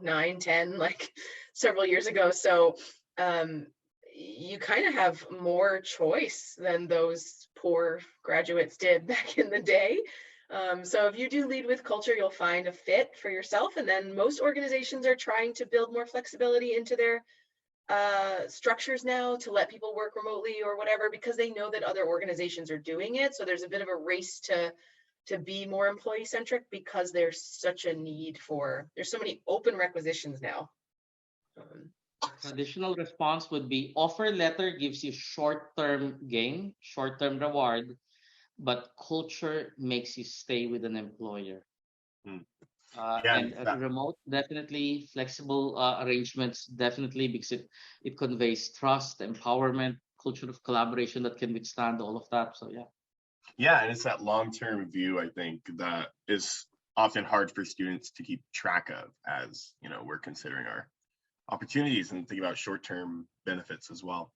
9, 10, like several years ago. So you kind of have more choice than those poor graduates did back in the day. So if you do lead with culture, you'll find a fit for yourself. And then most organizations are trying to build more flexibility into their structures now to let people work remotely or whatever, because they know that other organizations are doing it. So there's a bit of a race to be more employee centric because there's such a need there's so many open requisitions now. Traditional response would be offer letter gives you short-term gain, short-term reward, but culture makes you stay with an employer. And remote, definitely. Flexible arrangements, definitely, because it conveys trust, empowerment, culture of collaboration that can withstand all of that. So yeah, and it's that long-term view, I think, that is often hard for students to keep track of as we're considering our opportunities and think about short-term benefits as well.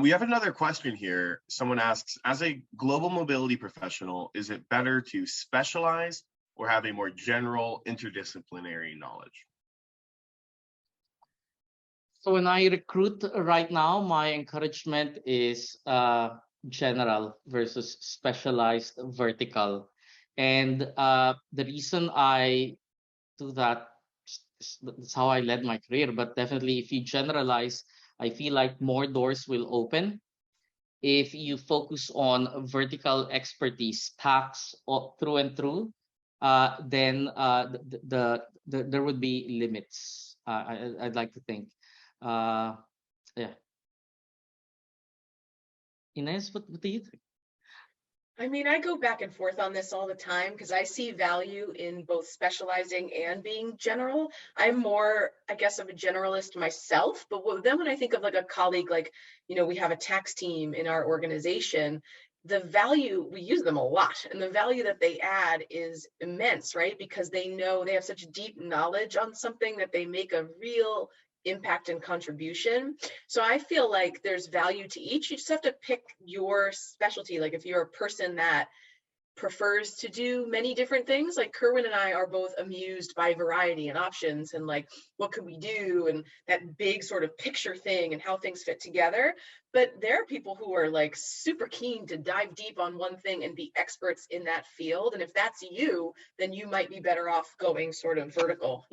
We have another question here. Someone asks, as a global mobility professional, is it better to specialize or have a more general interdisciplinary knowledge? So when I recruit right now, my encouragement is general versus specialized vertical. And the reason I do that, that's how I led my career. But definitely, if you generalize, I feel like more doors will open. If you focus on vertical expertise, tax through and through, then there would be limits. I'd like to think. Yeah. Inez, what do you think? I mean, I go back and forth on this all the time because I see value in both specializing and being general. I'm more, I guess, of a generalist myself, but then when I think of like a colleague, like, we have a tax team in our organization, the value, we use them a lot, and the value that they add is immense, right? Because they know they have such deep knowledge on something that they make a real impact and contribution. So I feel like there's value to each. You just have to pick your specialty. Like if you're a person that prefers to do many different things, like Kerwin and I are both amused by variety and options and like what could we do and that big sort of picture thing and how things fit together. But there are people who are like super keen to dive deep on one thing and be experts in that field. And if that's you, then you might be better off going sort of vertical,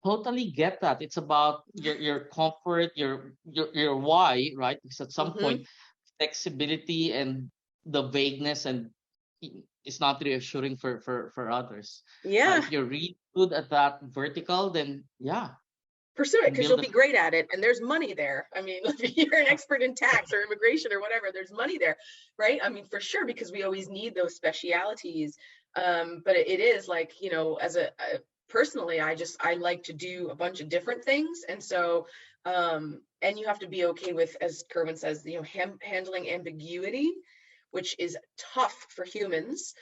Totally get that. It's about your comfort, your why, right? Because at some point, flexibility and the vagueness and it's not reassuring for others. Yeah. If you're really good at that vertical, then pursue it because you'll be great at it and there's money there. I mean, if you're an expert in tax or immigration or whatever, there's money there, right? I mean, for sure, because we always need those specialities. But it is like, as personally, I like to do a bunch of different things. And so, and you have to be okay with, as Kerwin says, handling ambiguity, which is tough for humans,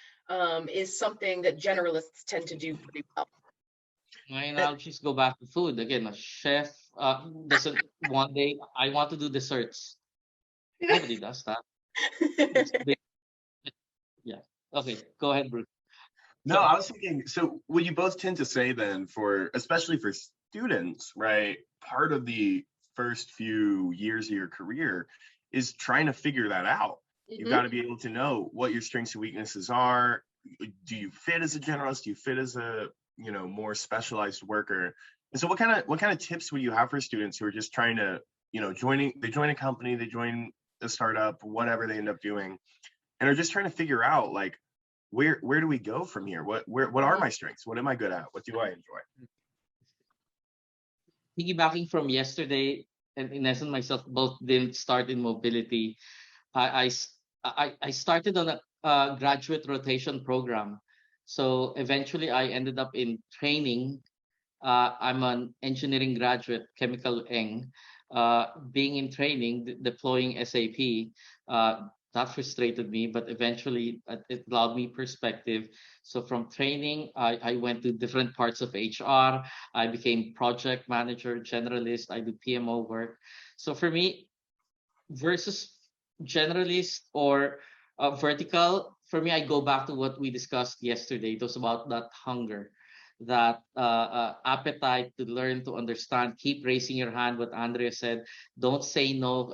is something that generalists tend to do pretty well. My analogies go back to food. Again, a chef doesn't one day, I want to do desserts. Nobody does that. Yeah. Okay, go ahead, Bruce. No, I was thinking, so what you both tend to say then, especially for students, right? Part of the first few years of your career is trying to figure that out. You've got to be able to know what your strengths and weaknesses are, do you fit as a generalist? Do you fit as a, more specialized worker? And so what kind of tips would you have for students who are just trying to, they join a company, they join a startup, whatever they end up doing, and are just trying to figure out, like, where do we go from here? What are my strengths? What am I good at? What do I enjoy? Piggybacking from yesterday, and Inez and myself both didn't start in mobility. I started on a graduate rotation program. So eventually I ended up in training. I'm an engineering graduate, chemical eng. Being in training, deploying SAP, that frustrated me, but eventually it allowed me perspective. So from training, I went to different parts of HR. I became project manager, generalist. I do PMO work. So for me, versus generalist or vertical, for me, I go back to what we discussed yesterday. It was about that hunger, that appetite to learn, to understand. Keep raising your hand. What Andrea said, don't say no.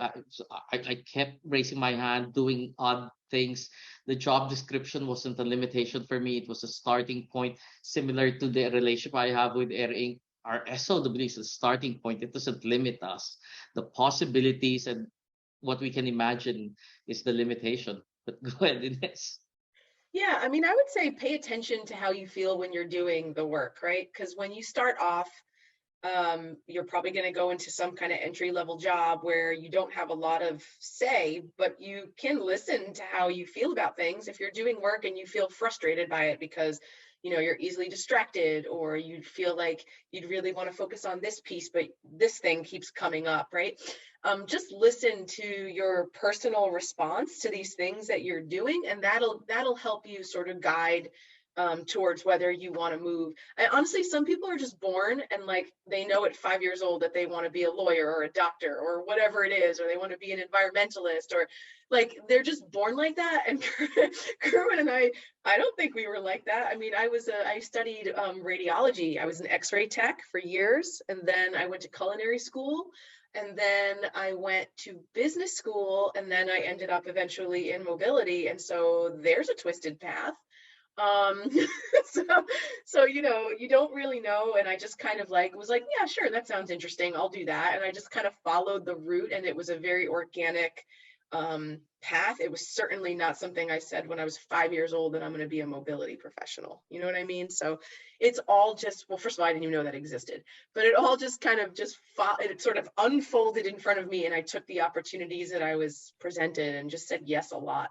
I kept raising my hand, doing odd things. The job description wasn't a limitation for me. It was a starting point, similar to the relationship I have with AIRINC. Our SOW is a starting point. It doesn't limit us. The possibilities and what we can imagine is the limitation. But go ahead, Inez. Yeah, I mean, I would say pay attention to how you feel when you're doing the work, right? Because when you start off, you're probably going to go into some kind of entry-level job where you don't have a lot of say, but you can listen to how you feel about things. If you're doing work and you feel frustrated by it because you're easily distracted, or you feel like you'd really want to focus on this piece, but this thing keeps coming up, right? Just listen to your personal response to these things that you're doing, and that'll help you sort of guide towards whether you want to move. Honestly, some people are just born and like they know at 5 years old that they want to be a lawyer or a doctor or whatever it is, or they want to be an environmentalist, or like they're just born like that. And Kerwin and I don't think we were like that. I mean, I studied radiology. I was an X-ray tech for years, and then I went to culinary school, and then I went to business school, and then I ended up eventually in mobility. And so there's a twisted path. So you don't really know, and I just kind of was like, yeah, sure, that sounds interesting, I'll do that. And I just kind of followed the route, and it was a very organic path. It was certainly not something I said when I was 5 years old that I'm going to be a mobility professional. You know what I mean? So it's all just, well, first of all, I didn't even know that existed, but it all just kind of it sort of unfolded in front of me, and I took the opportunities that I was presented and just said yes a lot.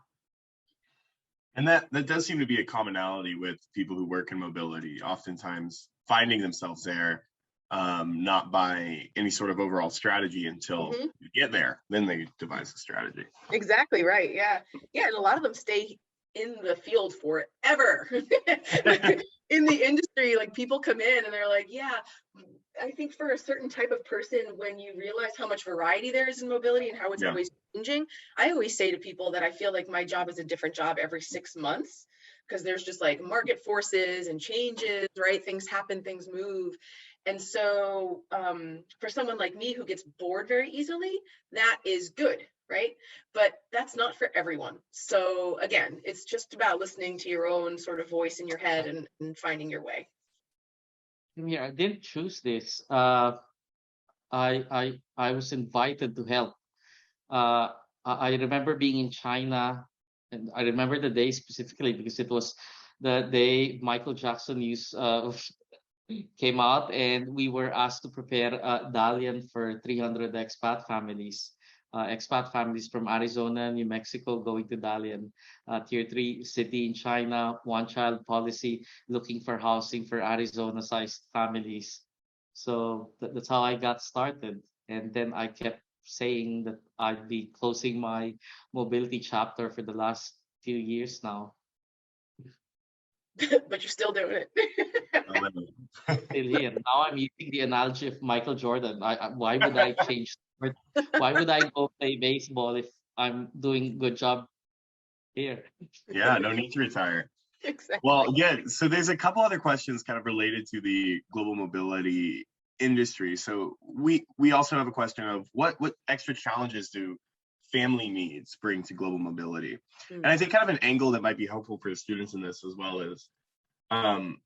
And that does seem to be a commonality with people who work in mobility, oftentimes finding themselves there, not by any sort of overall strategy until you get there. Then they devise a strategy. Exactly right. Yeah. And a lot of them stay in the field forever. In the industry, like people come in and they're like, yeah, I think for a certain type of person, when you realize how much variety there is in mobility and how it's always changing, I always say to people that I feel like my job is a different job every 6 months, because there's just like market forces and changes, right? Things happen, things move. And so for someone like me who gets bored very easily, that is good, right? But that's not for everyone. So again, it's just about listening to your own sort of voice in your head and finding your way. Yeah, I didn't choose this. I was invited to help. I remember being in China, and I remember the day specifically because it was the day Michael Jackson news came out, and we were asked to prepare a Dalian for 300 expat families. Expat families from Arizona, New Mexico, going to Dalian, tier 3 city in China, one-child policy, looking for housing for Arizona-sized families. So that's how I got started. And then I kept saying that I'd be closing my mobility chapter for the last few years now. But you're still doing it. Still here. Now I'm using the analogy of Michael Jordan. Why would I change? Why would I go play baseball if I'm doing a good job here? Yeah, no need to retire. Exactly. Well, yeah, so there's a couple other questions kind of related to the global mobility industry. So we also have a question of what extra challenges do family needs bring to global mobility? Mm. And I think kind of an angle that might be helpful for the students in this as well is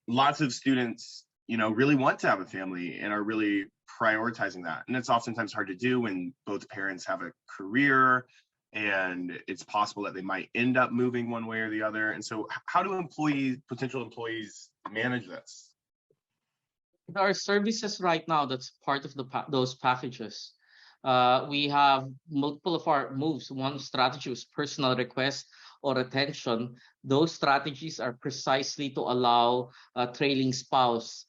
lots of students, really want to have a family and are really prioritizing that. And it's oftentimes hard to do when both parents have a career, and it's possible that they might end up moving one way or the other. And so how do potential employees manage this? There are services right now that's part of those packages. We have multiple of our moves. One strategy was personal request or retention. Those strategies are precisely to allow a trailing spouse,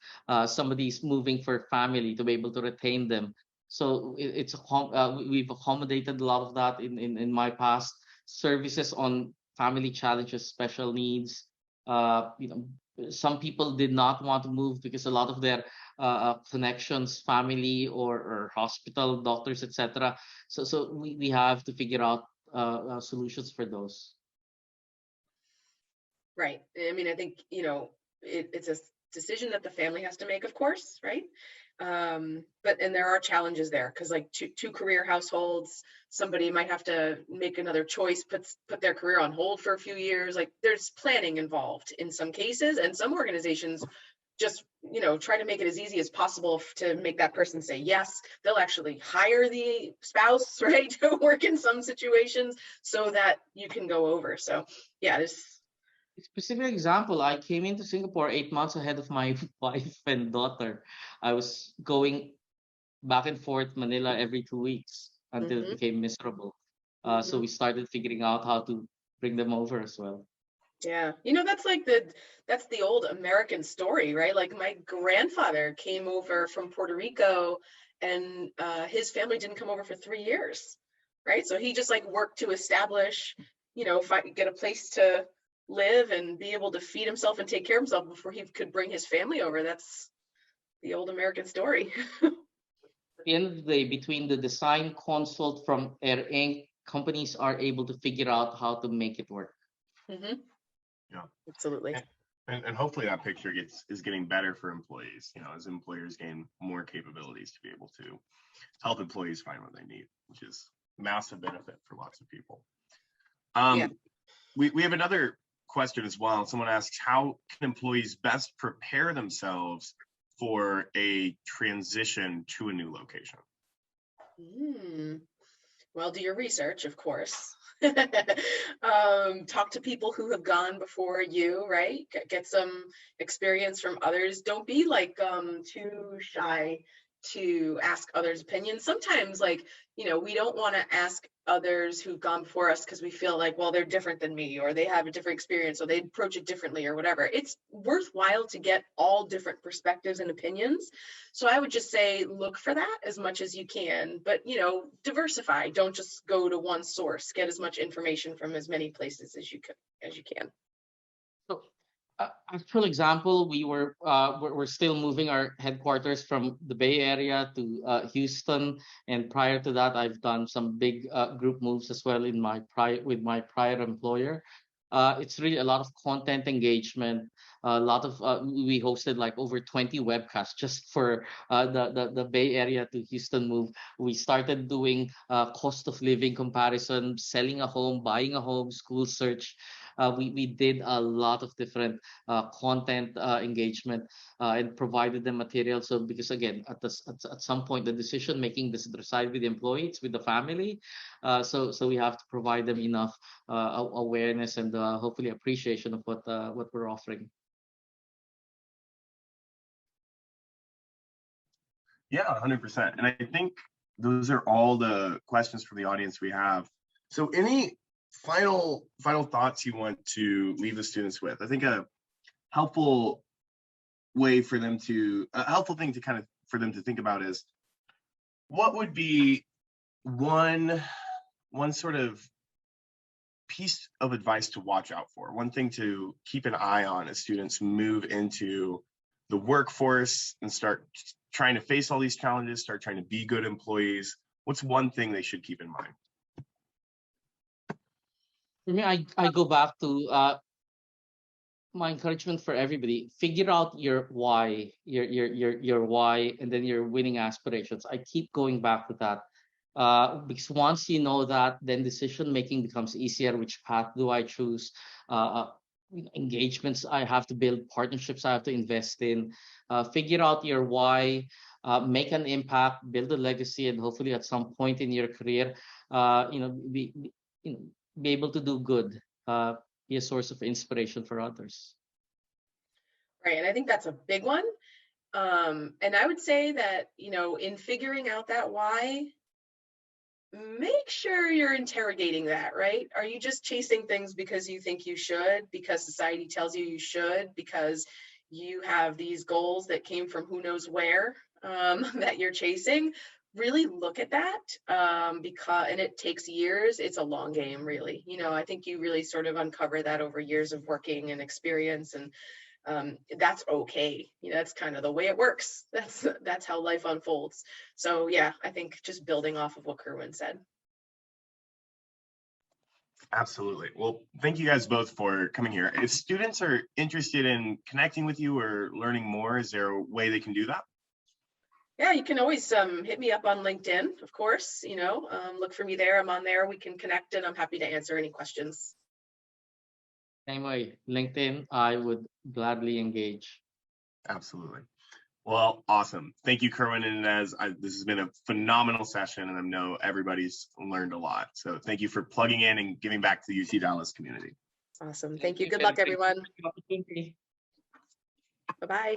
somebody's moving for family, to be able to retain them. So we've accommodated a lot of that in my past. Services on family challenges, special needs. Some people did not want to move because a lot of their connections, family or hospital, doctors, etc. So we have to figure out solutions for those. Right. I mean, I think, it's a decision that the family has to make, of course, right? But there are challenges there, because like two career households, somebody might have to make another choice, put their career on hold for a few years. Like, there's planning involved in some cases, and some organizations just try to make it as easy as possible to make that person say yes. They'll actually hire the spouse, right, to work in some situations so that you can go over. So yeah, there's specific example, I came into Singapore 8 months ahead of my wife and daughter. I was going back and forth Manila every 2 weeks until it became miserable. So we started figuring out how to bring them over as well. Yeah, that's the old American story, right? Like, my grandfather came over from Puerto Rico, and his family didn't come over for 3 years, right? So he just like worked to establish, get a place to live and be able to feed himself and take care of himself before he could bring his family over. That's the old American story. At the end of the day, between the design consult from AIRINC, companies are able to figure out how to make it work. Yeah, absolutely. And hopefully that picture is getting better for employees, as employers gain more capabilities to be able to help employees find what they need, which is massive benefit for lots of people. We have another question as well. Someone asks, how can employees best prepare themselves for a transition to a new location? Well, do your research, of course. Talk to people who have gone before you, right? Get some experience from others. Don't be like too shy to ask others' opinions. Sometimes, we don't want to ask others who've gone before us because we feel like, well, they're different than me, or they have a different experience, or they approach it differently, or whatever. It's worthwhile to get all different perspectives and opinions. So I would just say, look for that as much as you can, but diversify. Don't just go to one source. Get as much information from as many places as you can. So, actual example, we're still moving our headquarters from the Bay Area to Houston, and prior to that, I've done some big group moves as well with my prior employer. It's really a lot of content engagement. We hosted like over 20 webcasts just for the Bay Area to Houston move. We started doing cost of living comparison, selling a home, buying a home, school search. We did a lot of different content engagement and provided them material. So because again, at some point, the decision making doesn't reside with the employee, it's with the family. So we have to provide them enough awareness and hopefully appreciation of what we're offering. Yeah, 100%. And I think those are all the questions from the audience we have. So any final thoughts you want to leave the students with? I think a helpful thing for them to think about is, what would be one sort of piece of advice to watch out for, one thing to keep an eye on as students move into the workforce and start trying to face all these challenges, start trying to be good employees? What's one thing they should keep in mind? For me, I go back to my encouragement for everybody: figure out your why, your why, and then your winning aspirations. I keep going back to that. Because once you know that, then decision making becomes easier. Which path do I choose? Engagements I have to build, partnerships I have to invest in. Figure out your why. Make an impact, build a legacy, and hopefully at some point in your career, be able to do good. Be a source of inspiration for others. Right, and I think that's a big one. And I would say that, in figuring out that why, make sure you're interrogating that, right? Are you just chasing things because you think you should, because society tells you you should, because you have these goals that came from who knows where that you're chasing? Really look at that, and it takes years. It's a long game, really. I think you really sort of uncover that over years of working and experience, and that's okay. That's kind of the way it works. That's how life unfolds. So yeah, I think just building off of what Kerwin said. Absolutely. Well, thank you guys both for coming here. If students are interested in connecting with you or learning more, is there a way they can do that? Yeah, you can always hit me up on LinkedIn, of course. Look for me there. I'm on there. We can connect, and I'm happy to answer any questions. Same way, LinkedIn, I would gladly engage. Absolutely. Well, awesome. Thank you, Kerwin and Inez. This has been a phenomenal session, and I know everybody's learned a lot. So thank you for plugging in and giving back to the UC Dallas community. Awesome. Thank you. Good luck, everyone. Bye-bye.